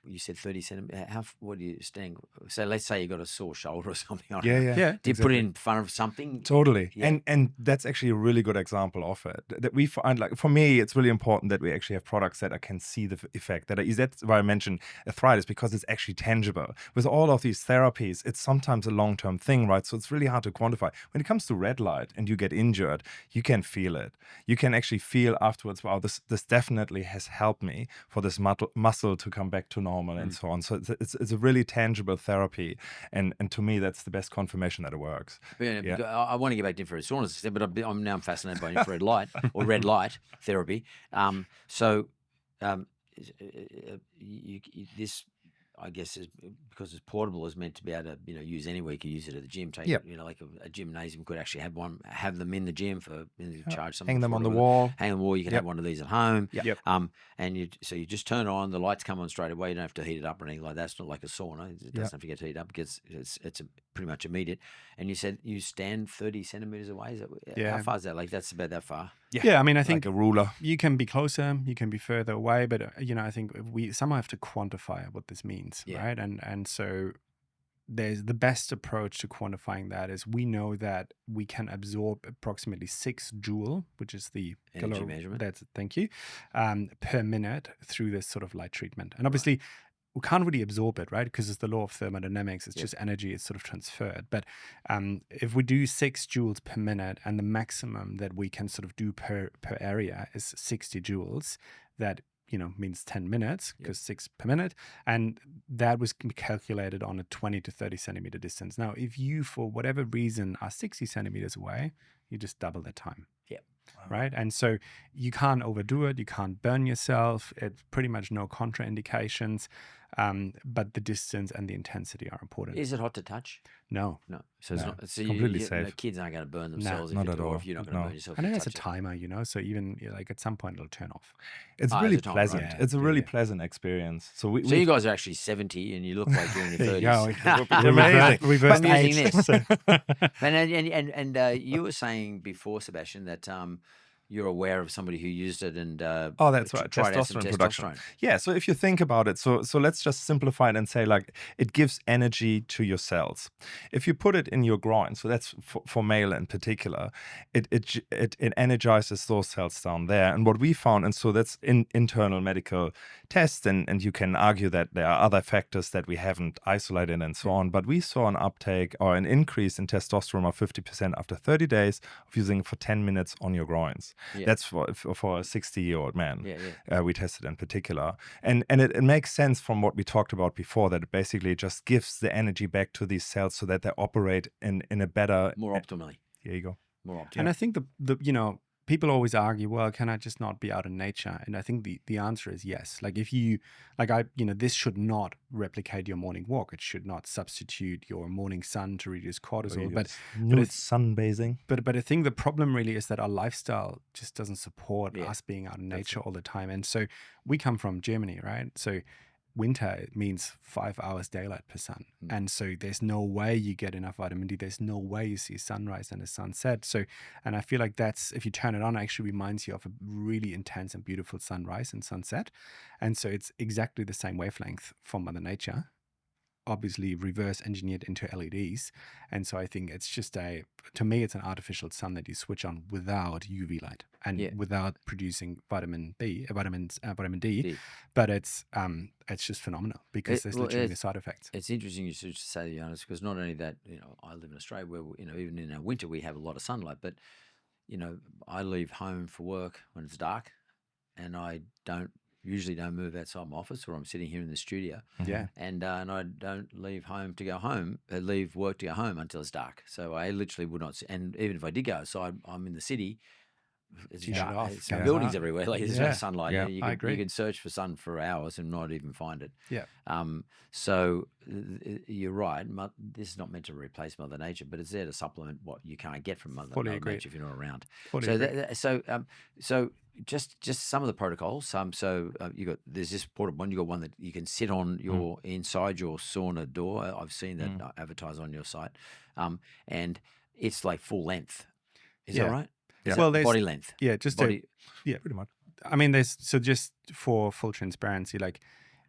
You said 30 centimeters. What do you stand? So let's say you got a sore shoulder or something. Yeah. Do you put it in front of something? Totally. Yeah. And that's actually a really good example of it. That we find, like, for me, it's really important that we actually have products that I can see the effect. That's why I mentioned arthritis, because it's actually tangible. With all of these therapies, it's sometimes a long-term thing, right? So it's really hard to quantify. When it comes to red light and you get injured, you can feel it. You can actually feel afterwards, wow, this definitely has helped me for this muscle to come back to normal. And so on. So it's a really tangible therapy, and to me that's the best confirmation that it works. I want to get back to infrared saunas, but I'm now fascinated by infrared light or red light therapy. This, I guess, is because it's portable, is meant to be able to use anywhere. You can use it at the gym. Like a gymnasium could actually have them in the gym for charge something. Hang them on the wall. You can have one of these at home. And you just turn it on. The lights come on straight away. You don't have to heat it up or anything like that. It's not like a sauna. It doesn't have to get heated up because it's pretty much immediate. And you said you stand 30 centimeters away. How far is that? Like that's about that far. Yeah, I mean, I think like a ruler. You can be closer, you can be further away, but I think we somehow have to quantify what this means, right? And so there's the best approach to quantifying that is we know that we can absorb approximately 6 joule, which is the energy measurement. Thank you, per minute through this sort of light treatment. And obviously, we can't really absorb it, right? Because it's the law of thermodynamics. It's just energy is sort of transferred. But if we do 6 joules per minute and the maximum that we can sort of do per area is 60 joules, that means 10 minutes because 6 per minute. And that was calculated on a 20 to 30 centimeter distance. Now, if you, for whatever reason, are 60 centimeters away, you just double the time. Yeah. Right. And so you can't overdo it. You can't burn yourself. It's pretty much no contraindications. But the distance and the intensity are important. Is it hot to touch? No. So it's not. So completely safe. Kids aren't going to burn themselves not at all. if you're not going to burn yourself. I know there's a timer, so even like at some point it'll turn off. It's really pleasant. Right? It's a really pleasant experience. So you guys are actually 70 and you look like you're in your 30s. Yeah, reverse I'm using age. this. And you were saying before, Sebastian, that you're aware of somebody who used it and that's right, testosterone production. Yeah, so if you think about it, so let's just simplify it and say, like, it gives energy to your cells. If you put it in your groin, so that's for male in particular, it energizes those cells down there. And what we found, and so that's in internal medical tests, and you can argue that there are other factors that we haven't isolated and so on, but we saw an uptake or an increase in testosterone of 50% after 30 days of using it for 10 minutes on your groins. Yeah. That's for a 60-year-old man. Yeah. We tested in particular, and it makes sense from what we talked about before, that it basically just gives the energy back to these cells so that they operate in a better, more optimally. There you go. More optimally. And I think the people always argue, well, can I just not be out in nature? And I think the answer is yes. Like if you, this should not replicate your morning walk. It should not substitute your morning sun to reduce cortisol. But it's sunbathing. But I think the problem really is that our lifestyle just doesn't support us being out in nature all the time. And so we come from Germany, right? So winter means 5 hours daylight per sun. And so there's no way you get enough vitamin D. There's no way you see a sunrise and a sunset. So, and I feel like that's, if you turn it on, it actually reminds you of a really intense and beautiful sunrise and sunset. And so it's exactly the same wavelength from Mother Nature, obviously reverse engineered into LEDs. And so I think it's just to me, it's an artificial sun that you switch on without UV light and without producing vitamin D. But it's just phenomenal because there's literally no side effects. It's interesting you should say, Johannes, because not only that, I live in Australia where, even in our winter we have a lot of sunlight, but, I leave home for work when it's dark, and I usually don't move outside my office, or I'm sitting here in the studio. Yeah. And I don't leave home to go home, leave work to go home until it's dark. So I literally would not, and even if I did go outside, I'm in the city. It's dark. It's buildings everywhere. Like there's no sunlight. Yeah, you I agree. You can search for sun for hours and not even find it. Yeah. So you're right. This is not meant to replace Mother Nature, but it's there to supplement what you can't get from Mother Nature if you're not around. So just some of the protocols. There's this portable one. You got one that you can sit on your inside your sauna door. I've seen that advertised on your site, and it's like full length. Is that right? Yeah. Well, there's body length. Yeah, pretty much. I mean, just for full transparency, like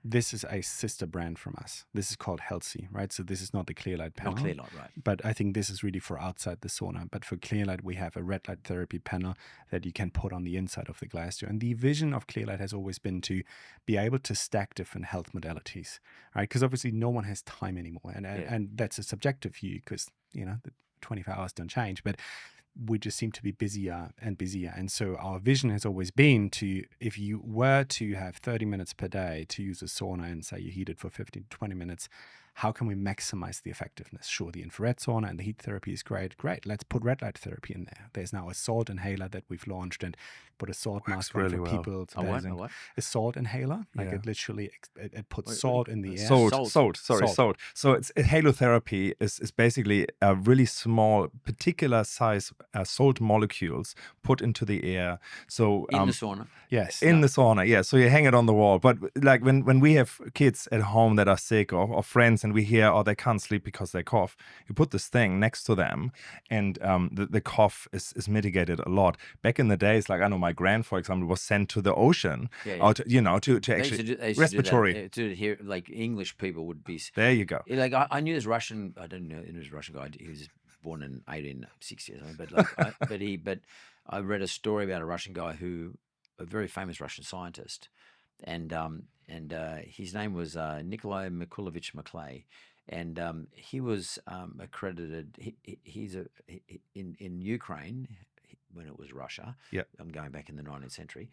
this is a sister brand from us. This is called Healthy, right? So this is not the Clearlight panel. Not Clearlight, right? But I think this is really for outside the sauna. But for Clearlight, we have a red light therapy panel that you can put on the inside of the glass door. And the vision of Clearlight has always been to be able to stack different health modalities, right? Because obviously no one has time anymore, and that's a subjective view because the 24 hours don't change, but we just seem to be busier and busier. And so our vision has always been to, if you were to have 30 minutes per day to use a sauna and say you heat it for 15 to 20 minutes, how can we maximize the effectiveness? Sure, the infrared sauna and the heat therapy is great. Let's put red light therapy in there. There's now a salt inhaler that we've launched and put a salt mask on for people. A salt inhaler, it literally it puts salt in the air. Salt. So it's halotherapy is basically a really small, particular size salt molecules put into the air. So in the sauna. Yes. In the sauna, yeah. So you hang it on the wall. But like when we have kids at home that are sick or friends, and we hear, they can't sleep because they cough, you put this thing next to them, and the cough is mitigated a lot. Back in the days, like I know my grand, for example, was sent to the ocean, to actually respiratory. Here, like English people would be. There you go. Like I knew this Russian. I don't know. He was a Russian guy. He was born in 1860 or something. But I read a story about a Russian guy a very famous Russian scientist, and his name was Nikolai Mikulovich Maklay, and he was accredited. In Ukraine when it was Russia. I'm going back in the 19th century.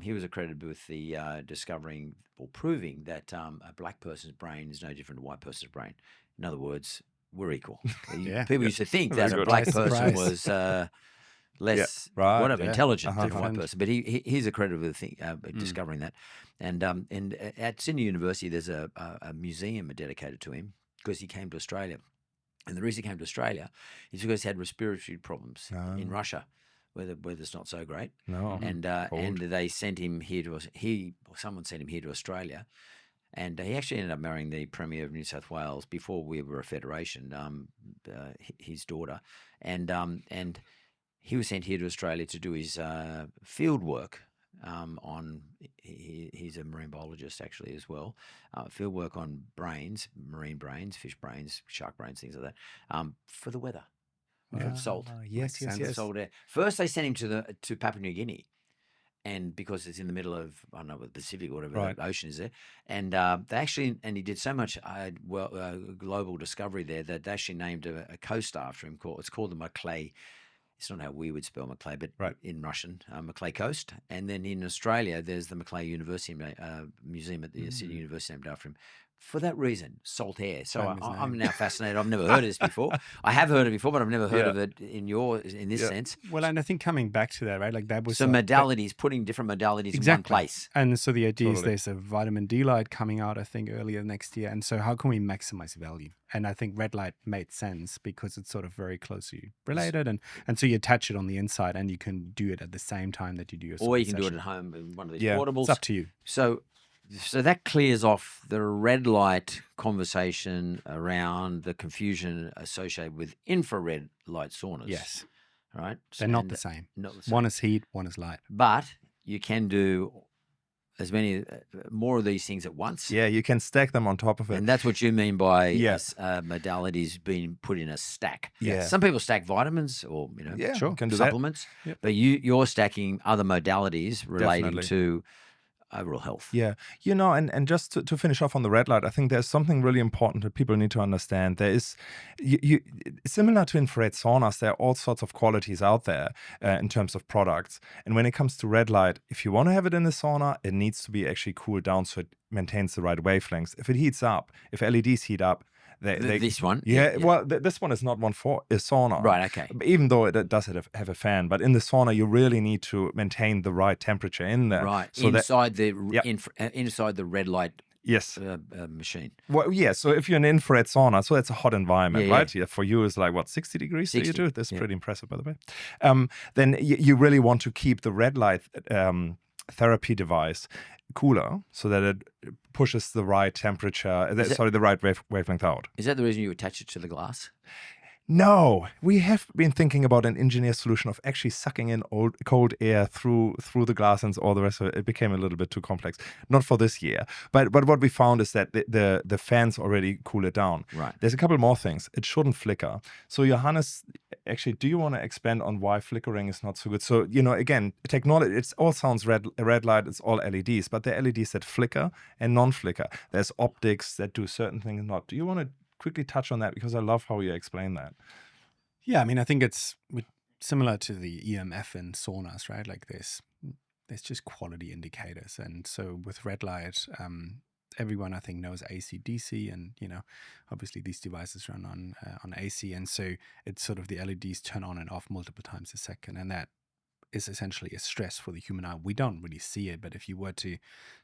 He was accredited with the discovering or proving that a black person's brain is no different to a white person's brain. In other words, we're equal. People used to think that a black person was less intelligent than a white person, but he's accredited with discovering that. And at Sydney University, there's a museum dedicated to him because he came to Australia. And the reason he came to Australia is because he had respiratory problems in Russia, where the weather's not so great. No, and they sent him here someone sent him here to Australia. And he actually ended up marrying the Premier of New South Wales before we were a federation, his daughter. And he was sent here to Australia to do his field work he's a marine biologist actually as well, field work on brains, marine brains, fish brains, shark brains, things like that, for the weather. Salt. Yes. Salt air. First they sent him to Papua New Guinea. And because it's in the middle of, I don't know, the Pacific or whatever, the ocean is there. And he did so much global discovery there that they actually named a coast after him. It's called the Maclay It's not how we would spell Maclay, but Right. in Russian, Maclay Coast. And then in Australia, there's the Maclay University Museum at the Sydney University named after him. For that reason, salt air. So Famous I'm name. now fascinated. I've never heard of this before. I have heard of it before, but I've never heard Yeah. of it in this Yeah. sense. Well, and I think coming back to that, right? Like that was So modalities, putting different modalities in one place. And so the idea is Totally. there's a vitamin D light coming out, I think, earlier next year. And so how can we maximize value? And I think red light made sense because it's sort of very closely related. And so you attach it on the inside and you can do it at the same time that you do your Or you sauna can do it session. at home in one of these Yeah, portables. It's up to you. So that clears off the red light conversation around the confusion associated with infrared light saunas. Yes. Right? They're not And the same. not the same. One is heat, one is light. But you can do as many more of these things at once. Yeah, you can stack them on top of it. And that's what you mean by Yeah. modalities being put in a stack. Yeah. Some people stack vitamins or Yeah, Sure. you can do that. supplements, Yep. but you're stacking other modalities relating Definitely. to overall health. Yeah, and just to finish off on the red light, I think there's something really important that people need to understand. There is, similar to infrared saunas, there are all sorts of qualities out there in terms of products. And when it comes to red light, if you want to have it in the sauna, it needs to be actually cooled down so it maintains the right wavelengths. If it heats up, if LEDs heat up, This one? Yeah, well, this one is not one for a sauna. Right, okay. Even though it does have a fan, but in the sauna, you really need to maintain the right temperature in there. Right. So inside Yep. inside the red light yes. machine. Well, yeah. So if you're in an infrared sauna, so it's a hot environment, Yeah, right? Yeah. For you, it's like what 60 degrees. 60, Do you do? That's yeah. pretty impressive, by the way. Then you really want to keep the red light therapy device cooler so that it pushes the right temperature. The right wavelength out. Is that the reason you attach it to the glass? No, we have been thinking about an engineered solution of actually sucking in cold air through the glass and all the rest of it. It became a little bit too complex. Not for this year, but what we found is that the fans already cool it down. Right. There's a couple more things. It shouldn't flicker. So Johannes, actually, do you want to expand on why flickering is not so good? So again, technology. It all sounds red light. It's all LEDs, but there are LEDs that flicker and non-flicker. There's optics that do certain things. Not. Do you want to quickly touch on that, because I love how you explain that? Yeah, I mean, I think it's similar to the EMF in saunas, right? Like there's just quality indicators. And so with red light, everyone I think knows AC, DC, and obviously these devices run on AC, and so it's sort of the LEDs turn on and off multiple times a second, and that is essentially a stress for the human eye. We don't really see it, but if you were to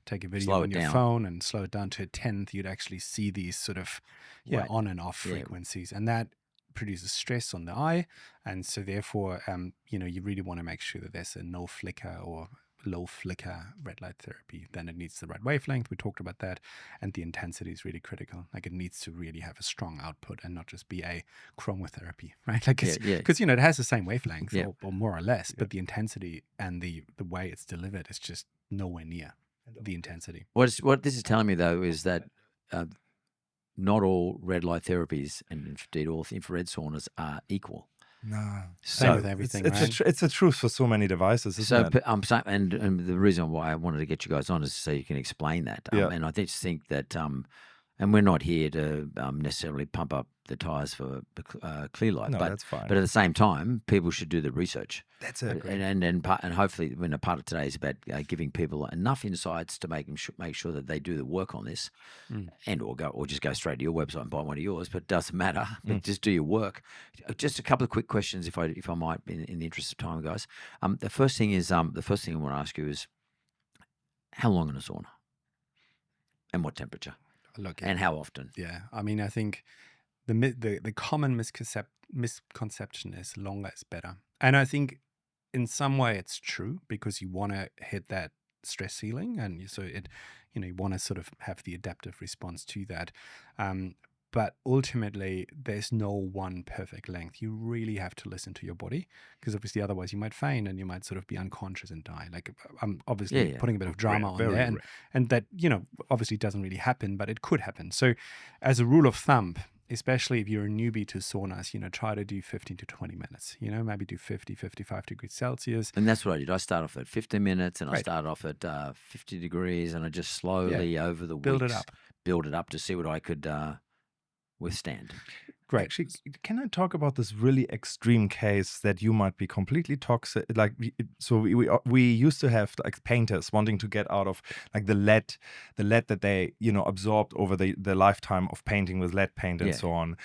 take a video Slow on it your down. phone and slow it down to a tenth, you'd actually see these sort of Right. on and off Yeah. frequencies, and that produces stress on the eye. And so therefore, you really want to make sure that there's a no flicker or low flicker red light therapy. Then it needs the right wavelength. We talked about that. And the intensity is really critical. Like it needs to really have a strong output and not just be a chromotherapy, right? Like Yeah. because it has the same wavelength Yeah. or more or less, but the intensity and the way it's delivered is just nowhere near the intensity. What this is telling me, though, is that not all red light therapies, and indeed all infrared saunas, are equal. No. Same So with everything, It's right? it's a truth for so many devices, isn't it? I'm saying, and the reason why I wanted to get you guys on is so you can explain that. Yeah. And I just think that, and we're not here to necessarily pump up the tires for Clearlight, No, but that's fine. But at the same time, people should do the research. That's it. And hopefully, when a part of today is about giving people enough insights to make sure that they do the work on this, and or just go straight to your website and buy one of yours. But it doesn't matter. But just do your work. Just a couple of quick questions, if I might, in the interest of time, guys. The first thing I want to ask you is, how long in a sauna, and what temperature, Look, and how often? yeah, I mean, I think the common misconception is longer is better, and I think in some way it's true because you want to hit that stress ceiling, and you want to sort of have the adaptive response to that. But ultimately, there's no one perfect length. You really have to listen to your body, because obviously otherwise you might faint and you might sort of be unconscious and die. Like I'm obviously Yeah. putting a bit of drama on Very there, and that obviously doesn't really happen, but it could happen. So as a rule of thumb, especially if you're a newbie to saunas, try to do 15 to 20 minutes, maybe do 50, 55 degrees Celsius. And that's what I did. I start off at 15 minutes, and I Right. started off at 50 degrees, and I just slowly over the Build it weeks up. build it up to see what I could withstand. Great. Actually, can I talk about this really extreme case that you might be completely toxic? Like, we used to have like painters wanting to get out of like the lead that they absorbed over the lifetime of painting with lead paint and Yeah. so on.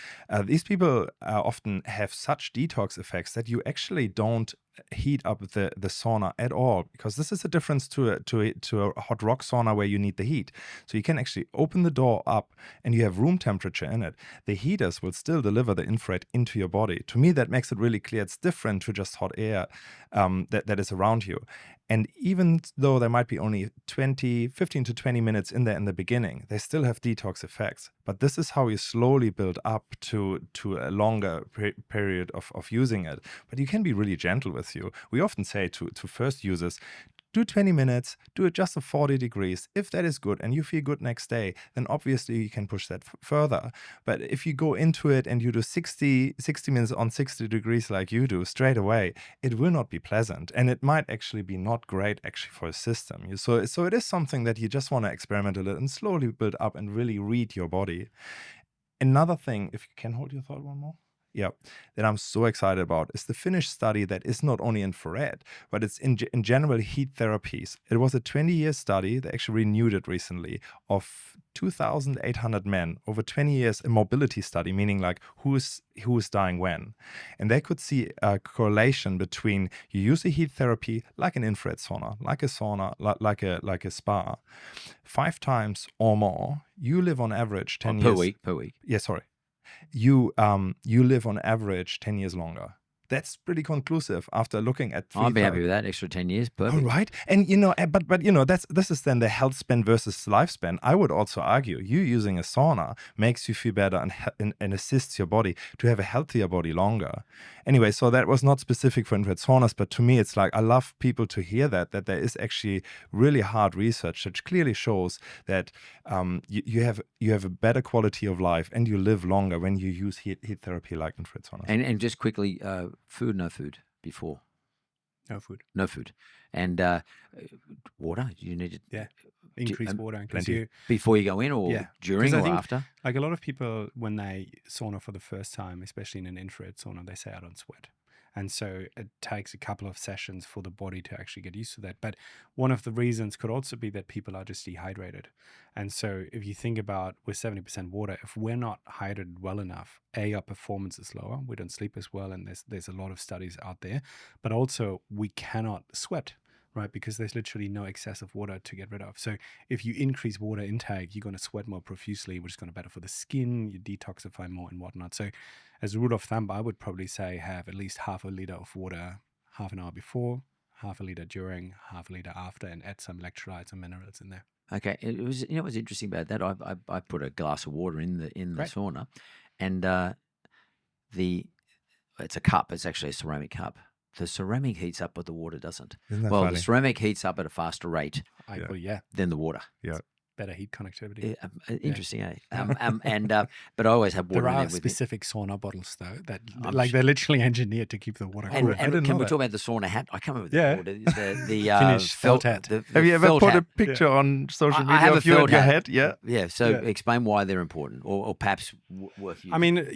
These people often have such detox effects that you actually don't heat up the sauna at all, because this is a difference to a hot rock sauna where you need the heat. So you can actually open the door up and you have room temperature in it. The heaters will still deliver the infrared into your body. To me, that makes it really clear it's different to just hot air that is around you. And even though there might be only 15 to 20 minutes in there in the beginning, they still have detox effects. But this is how you slowly build up to a longer period of using it. But you can be really gentle with you. We often say to first users, do 20 minutes, do it just at 40 degrees. If that is good and you feel good next day, then obviously you can push that further. But if you go into it and you do 60 minutes on 60 degrees like you do straight away, it will not be pleasant. And it might actually be not great actually for a system. So it is something that you just want to experiment a little and slowly build up and really read your body. Another thing, if you can hold your thought one more. Yeah, that I'm so excited about is the Finnish study that is not only infrared, but it's in general heat therapies. It was a 20-year study, they actually renewed it recently, of 2,800 men over 20 years, a mobility study, meaning like who is dying when. And they could see a correlation between you use a heat therapy like an infrared sauna, like a spa, 5 times or more. You live on average 10 years. Per week. Yeah, sorry. You live on average 10 years longer. That's pretty conclusive after looking at 3,000. I'd be happy with that. Extra 10 years. Perfect. All right. And but this is then the health span versus lifespan. I would also argue you using a sauna makes you feel better and assists your body to have a healthier body longer. Anyway, so that was not specific for infrared saunas, but to me it's like I love people to hear that there is actually really hard research that clearly shows that you have a better quality of life and you live longer when you use heat therapy like infrared saunas. And just quickly, food, no food before. No food. No food. And water, you need to Increase water and plenty. Before you go in or during or after? Like a lot of people, when they sauna for the first time, especially in an infrared sauna, they say, I don't sweat. And so it takes a couple of sessions for the body to actually get used to that. But one of the reasons could also be that people are just dehydrated. And so if you think about with 70% water, if we're not hydrated well enough, our performance is lower. We don't sleep as well. And there's a lot of studies out there. But also we cannot sweat, right? Because there's literally no excessive water to get rid of. So if you increase water intake, you're going to sweat more profusely, which is going to be better for the skin. You detoxify more and whatnot. So as a rule of thumb, I would probably say have at least half a liter of water half an hour before, half a liter during, half a liter after, and add some electrolytes and minerals in there. Okay, it was what's interesting about that. I put a glass of water in the sauna, and it's a cup. It's actually a ceramic cup. The ceramic heats up, but the water doesn't. Isn't that well, funny? the ceramic heats up at a faster rate than the water. Yeah. Better heat connectivity. Interesting, eh? But I always have water There in are there with specific sauna bottles though that they're literally engineered to keep the water cool. And can we talk about the sauna hat? I can't remember the Finnish felt hat. Have you ever put a picture on social media I have of you and your head? Yeah. So explain why they're important, or perhaps worth using. I mean,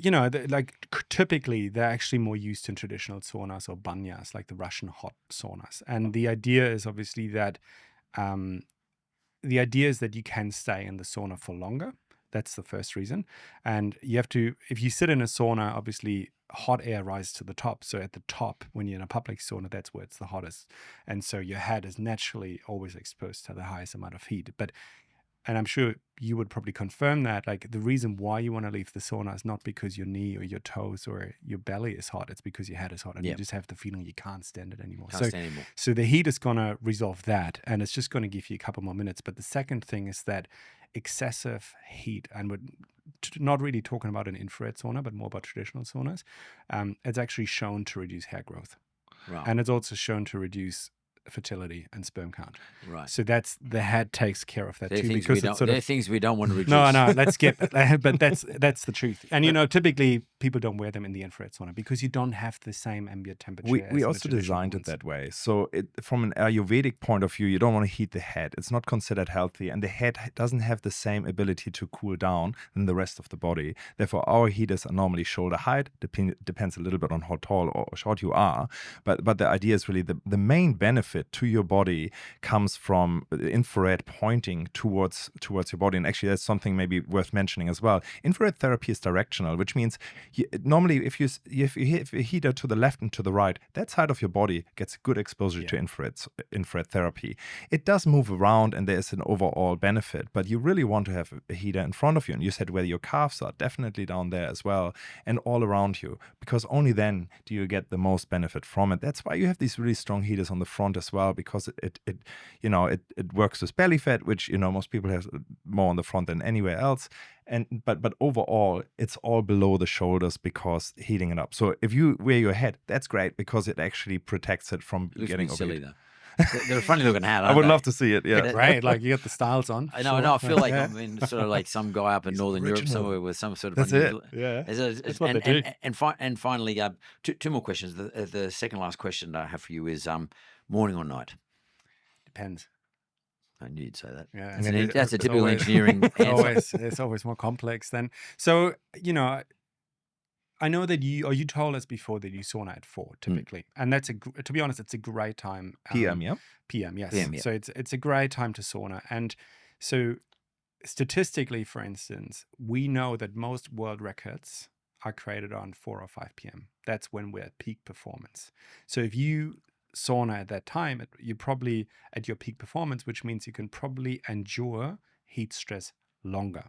typically they're actually more used in traditional saunas or banyas, like the Russian hot saunas. And the idea is obviously that you can stay in the sauna for longer. That's the first reason. And you have to, if you sit in a sauna, obviously hot air rises to the top. So at the top, when you're in a public sauna, that's where it's the hottest. And so your head is naturally always exposed to the highest amount of heat. And I'm sure you would probably confirm that, like, the reason why you want to leave the sauna is not because your knee or your toes or your belly is hot. It's because your head is hot and you just have the feeling you can't stand it anymore. So the heat is going to resolve that, and it's just going to give you a couple more minutes. But the second thing is that excessive heat, and we're not really talking about an infrared sauna, but more about traditional saunas, it's actually shown to reduce hair growth. Right. And it's also shown to reduce fertility and sperm count. Right. So that's the head takes care of that They're too, things because we it's don't. sort of They're things we don't want to reduce. no, let's skip. But that's the truth. And you know, typically people don't wear them in the infrared sauna because you don't have the same ambient temperature. We as in the also traditional designed ones. it that way. So from an Ayurvedic point of view, you don't want to heat the head. It's not considered healthy, and the head doesn't have the same ability to cool down than the rest of the body. Therefore, our heaters are normally shoulder height. Depends a little bit on how tall or short you are. But the idea is really the main benefit to your body comes from the infrared pointing towards your body. And actually, that's something maybe worth mentioning as well. Infrared therapy is directional, which means normally if you have a heater to the left and to the right, that side of your body gets good exposure to infrared therapy. It does move around and there's an overall benefit, but you really want to have a heater in front of you. And you said where your calves are, definitely down there as well, and all around you, because only then do you get the most benefit from it. That's why you have these really strong heaters on the front as well, because it works with belly fat, which most people have more on the front than anywhere else. But overall, it's all below the shoulders because heating it up. So if you wear your hat, that's great because it actually protects it from getting silly overheated. though. They're a funny looking hat. I would love to see it. Yeah, Right, like you got the styles on. I know. I feel like I'm in sort of like some guy up in Northern Europe original. somewhere with some sort of That's unusual. it. Yeah. That's what they do. And finally, two more questions. The second last question I have for you is morning or night? Depends. I knew you'd say that. Yeah, That's a it's typical always- engineering answer. It's always more complex than. So, I know that you told us before that you sauna at 4 typically, and that's to be honest, it's a great time. PM, yeah. PM, yes. PM, yeah. So it's a great time to sauna, and so statistically, for instance, we know that most world records are created on 4 or 5 p.m. That's when we're at peak performance. So if you sauna at that time, you're probably at your peak performance, which means you can probably endure heat stress longer.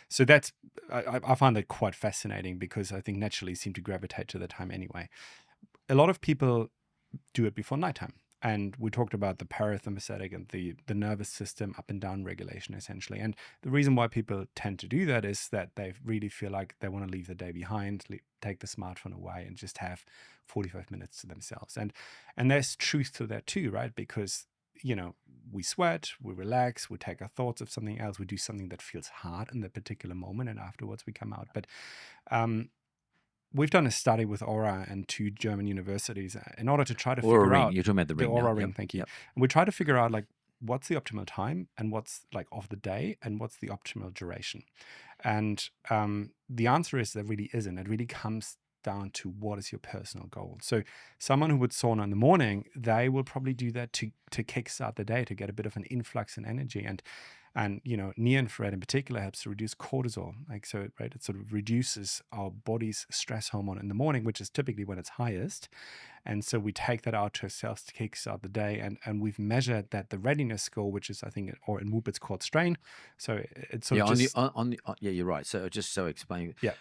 So that's I find that quite fascinating because I think naturally seem to gravitate to the time anyway. A lot of people do it before nighttime. And we talked about the parasympathetic and the nervous system up and down regulation, essentially. And the reason why people tend to do that is that they really feel like they want to leave the day behind, take the smartphone away and just have 45 minutes to themselves. And there's truth to that too, right? Because, we sweat, we relax, we take our thoughts of something else, we do something that feels hard in that particular moment, and afterwards we come out. But we've done a study with Aura and 2 German universities in order to try to figure out You're talking about the ring. Aura now. ring. Yep. Thank you. Yep. And we try to figure out what's the optimal time and what's of the day and what's the optimal duration. And the answer is there really isn't. It really comes down to what is your personal goal. So someone who would sauna in the morning, they will probably do that to kickstart the day, to get a bit of an influx in energy. And near infrared in particular helps to reduce cortisol. It sort of reduces our body's stress hormone in the morning, which is typically when it's highest. And so we take that out to ourselves to kickstart the day. And we've measured that the readiness score, which is, I think, or in Whoop it's called strain. So it's sort of just... you're right. So just explain. Yeah.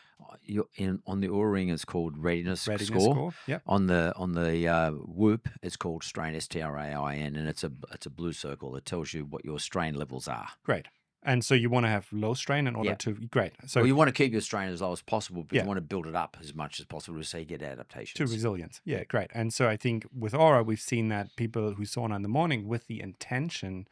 On the Oura ring, it's called readiness readiness score. Yep. On the Whoop, it's called strain, STRAIN, and it's a blue circle that tells you what your strain levels are. Great. And so you want to have low strain in order to... Great. So you want to keep your strain as low as possible, but Yeah. you want to build it up as much as possible so you get adaptations. to resilience. Yeah, great. And so I think with Aura, we've seen that people who sauna in the morning with the intention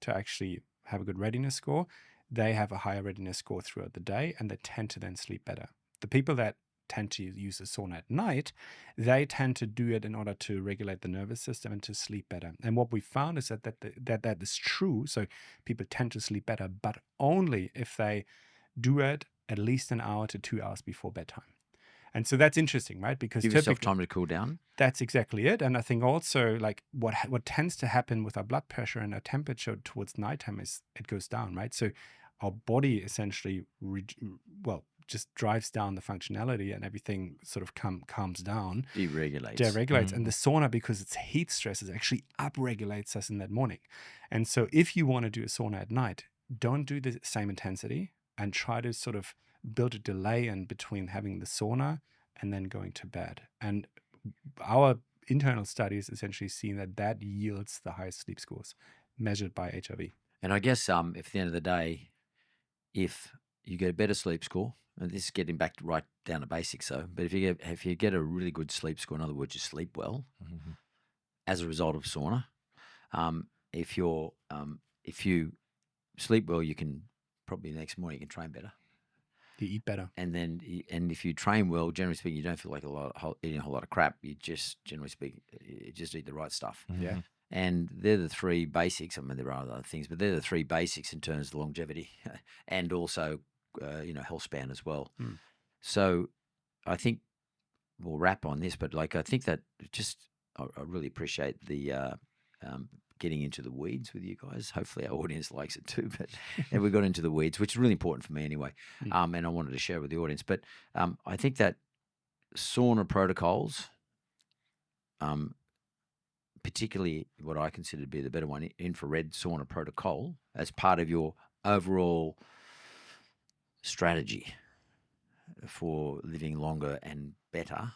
to actually have a good readiness score, they have a higher readiness score throughout the day, and they tend to then sleep better. The people that tend to use the sauna at night, they tend to do it in order to regulate the nervous system and to sleep better. And what we found is that is true. So people tend to sleep better, but only if they do it at least an hour to 2 hours before bedtime. And so that's interesting, right? Because give yourself typically time to cool down. that's exactly it. And I think also what tends to happen with our blood pressure and our temperature towards nighttime is it goes down, right? So our body essentially just drives down the functionality and everything sort of calms down. Deregulates. And the sauna, because it's heat stress, it actually upregulates us in that morning. And so if you want to do a sauna at night, don't do the same intensity and try to sort of build a delay in between having the sauna and then going to bed. And our internal studies essentially seen that yields the highest sleep scores measured by HRV. And I guess if at the end of the day, if you get a better sleep score, and this is getting back right down to basics, but if you get a really good sleep score, in other words, you sleep well, as a result of sauna, If you sleep well, you can probably the next morning you can train better. You eat better. And if you train well, generally speaking, you don't feel like eating a whole lot of crap. You just, generally speaking, you just eat the right stuff. Yeah. And they're the three basics. I mean, there are other things, but they're the three basics in terms of longevity and also, health span as well. So I think we'll wrap on this, but like I think that I really appreciate the getting into the weeds with you guys. Hopefully our audience likes it too, but and we got into the weeds, which is really important for me anyway. And I wanted to share with the audience. But I think that sauna protocols, particularly what I consider to be the better one, infrared sauna protocol, as part of your overall strategy for living longer and better.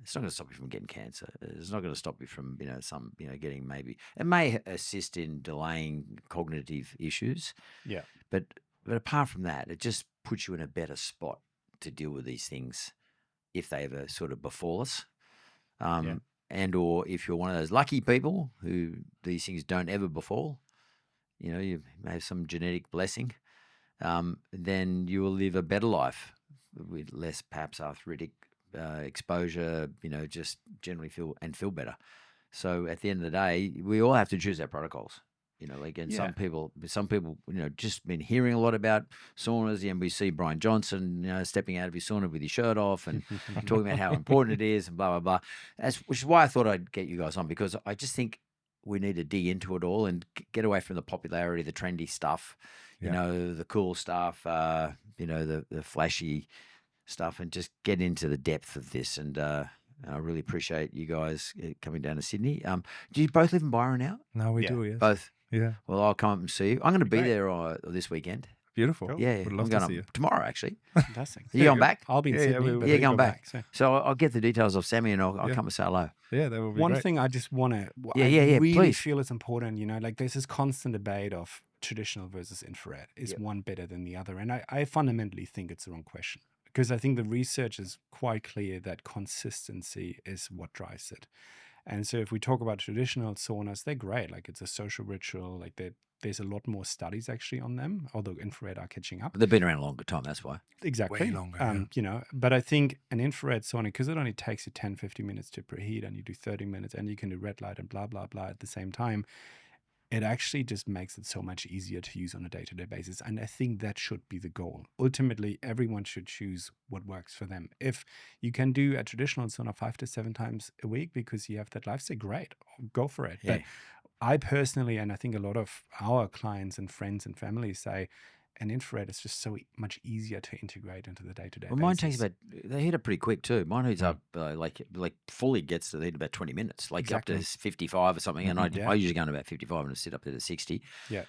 It's not going to stop you from getting cancer. It's not going to stop you from, getting maybe. It may assist in delaying cognitive issues. Yeah. But apart from that, it just puts you in a better spot to deal with these things if they ever sort of befall us. And or if you're one of those lucky people who these things don't ever befall, you may have some genetic blessing, then you will live a better life with less perhaps arthritic exposure, just generally feel better. So at the end of the day, we all have to choose our protocols. Some people, just been hearing a lot about saunas. And we see Brian Johnson, stepping out of his sauna with his shirt off and talking about how important it is and blah, blah, blah. Which is why I thought I'd get you guys on, because I just think we need to dig into it all and get away from the popularity, the trendy stuff, the cool stuff, the flashy stuff, and just get into the depth of this. And I really appreciate you guys coming down to Sydney. Do you both live in Byron now? No, we do, yes. Both? Yeah. Well, I'll come and see you. I'm going to be there this weekend. Beautiful. Cool. Yeah, Would love I'm to going see you. Tomorrow, actually. Fantastic. You going back? I'll be in Sydney. we'll Yeah, you going go back. So. So I'll get the details of Sammy and I'll come and say hello. Yeah, that would be One great. thing I just want to, really please. feel is important, like there's this constant debate of traditional versus infrared. Is one better than the other? And I fundamentally think it's the wrong question, because I think the research is quite clear that consistency is what drives it. And so if we talk about traditional saunas, they're great. Like it's a social ritual. Like there's a lot more studies actually on them, although infrared are catching up. They've been around a longer time, that's why. Exactly. Way longer, But I think an infrared sauna, because it only takes you 10, 50 minutes to preheat, and you do 30 minutes and you can do red light and blah, blah, blah at the same time, it actually just makes it so much easier to use on a day-to-day basis. And I think that should be the goal. Ultimately, everyone should choose what works for them. If you can do a traditional sauna 5 to 7 times a week because you have that lifestyle, great, go for it. Yeah. But I personally, and I think a lot of our clients and friends and family say, an infrared is just so much easier to integrate into the day-to-day Well, mine takes they heat up pretty quick too. Mine heats up like fully gets to heat about 20 minutes, like Exactly. up to 55 or something. And Yeah. I usually go to about 55 and sit up there to 60. Yeah.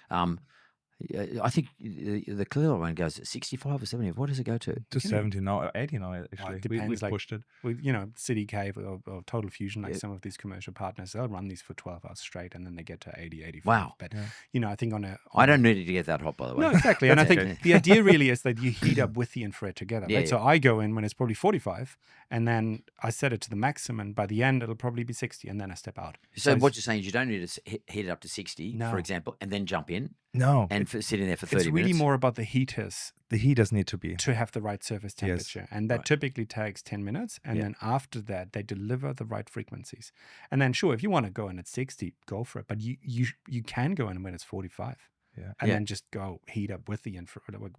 I think the Clearlight one goes at 65 or 70. What does it go to? To 70 now, 80 now, actually. it depends, we pushed it. With City Cave or Total Fusion, like some of these commercial partners, they'll run these for 12 hours straight, and then they get to 80, 85. Wow. But I think I don't need it to get that hot, by the way. No, exactly. And I That's think okay. the idea really is that you heat up with the infrared together. Yeah, Right? So I go in when it's probably 45, and then I set it to the maximum, and by the end it'll probably be 60, and then I step out. So what you're saying is you don't need to heat it up to 60, No. for example, and then jump in No. and sit in there for 30 It's really minutes. more about the heaters The heaters need to be. to have the right surface temperature. And that Right. typically takes 10 minutes. And then after that, they deliver the right frequencies. And then sure, if you want to go in at 60, go for it. But you can go in when it's 45. Yeah. And then just go heat up with the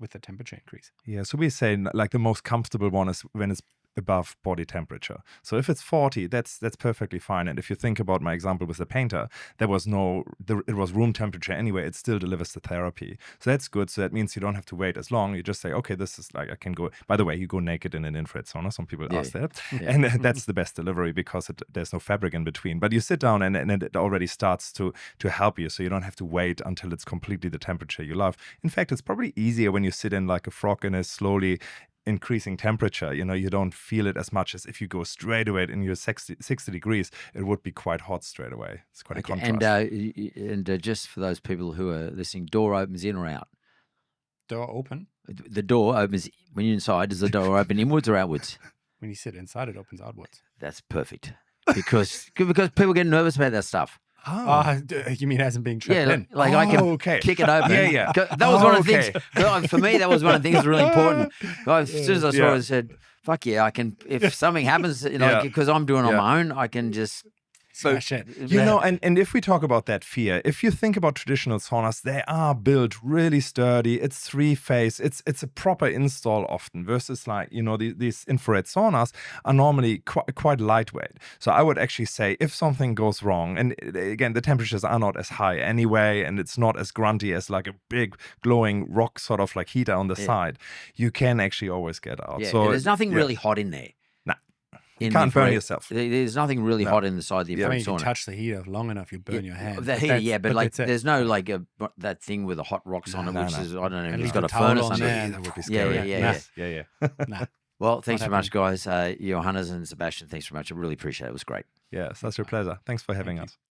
with the temperature increase. Yeah, so we say like the most comfortable one is when it's above body temperature. So if it's 40, that's perfectly fine. And if you think about my example with the painter, it was room temperature anyway. It still delivers the therapy. So that's good. So that means you don't have to wait as long. You just say, okay, this is like I can go. By the way, you go naked in an infrared sauna. Some people ask that, and that's the best delivery because there's no fabric in between. But you sit down and it already starts to help you. So you don't have to wait until it's completely the temperature you love. In fact, it's probably easier when you sit in like a frog and is slowly increasing temperature. You don't feel it as much as if you go straight away in your 60 degrees, it would be quite hot straight away. It's quite a contrast. And just for those people who are listening, door opens in or out? Door open. The door opens when you're inside. Does the door open inwards or outwards? When you sit inside, it opens outwards. That's perfect because people get nervous about that stuff. Oh, you mean it hasn't been tripped in? like I can kick it open. Yeah. That was one of the things. For me, that was one of the things that was really important. As soon as I saw it, I said, "Fuck yeah, I can." If something happens, because I'm doing it on my own, I can just smash it. And if we talk about that fear, if you think about traditional saunas, they are built really sturdy. It's 3-phase. It's a proper install often versus like, these infrared saunas are normally quite lightweight. So I would actually say if something goes wrong, and again, the temperatures are not as high anyway, and it's not as grunty as like a big glowing rock sort of like heater on the side, you can actually always get out. Yeah, so there's nothing really hot in there. You can't burn yourself. There's nothing really hot inside the infrared you sauna. can touch the heater long enough, you burn your hand. The heater, but like there's no like that thing with the hot rocks on it, which is, I don't know, At it's least got a a furnace towel under on it. there. That would be scary. Nah. Well, thanks very much, guys. Johannes and Sebastian, thanks very much. I really appreciate it. It was great. Yeah, such a pleasure. Thanks for having us.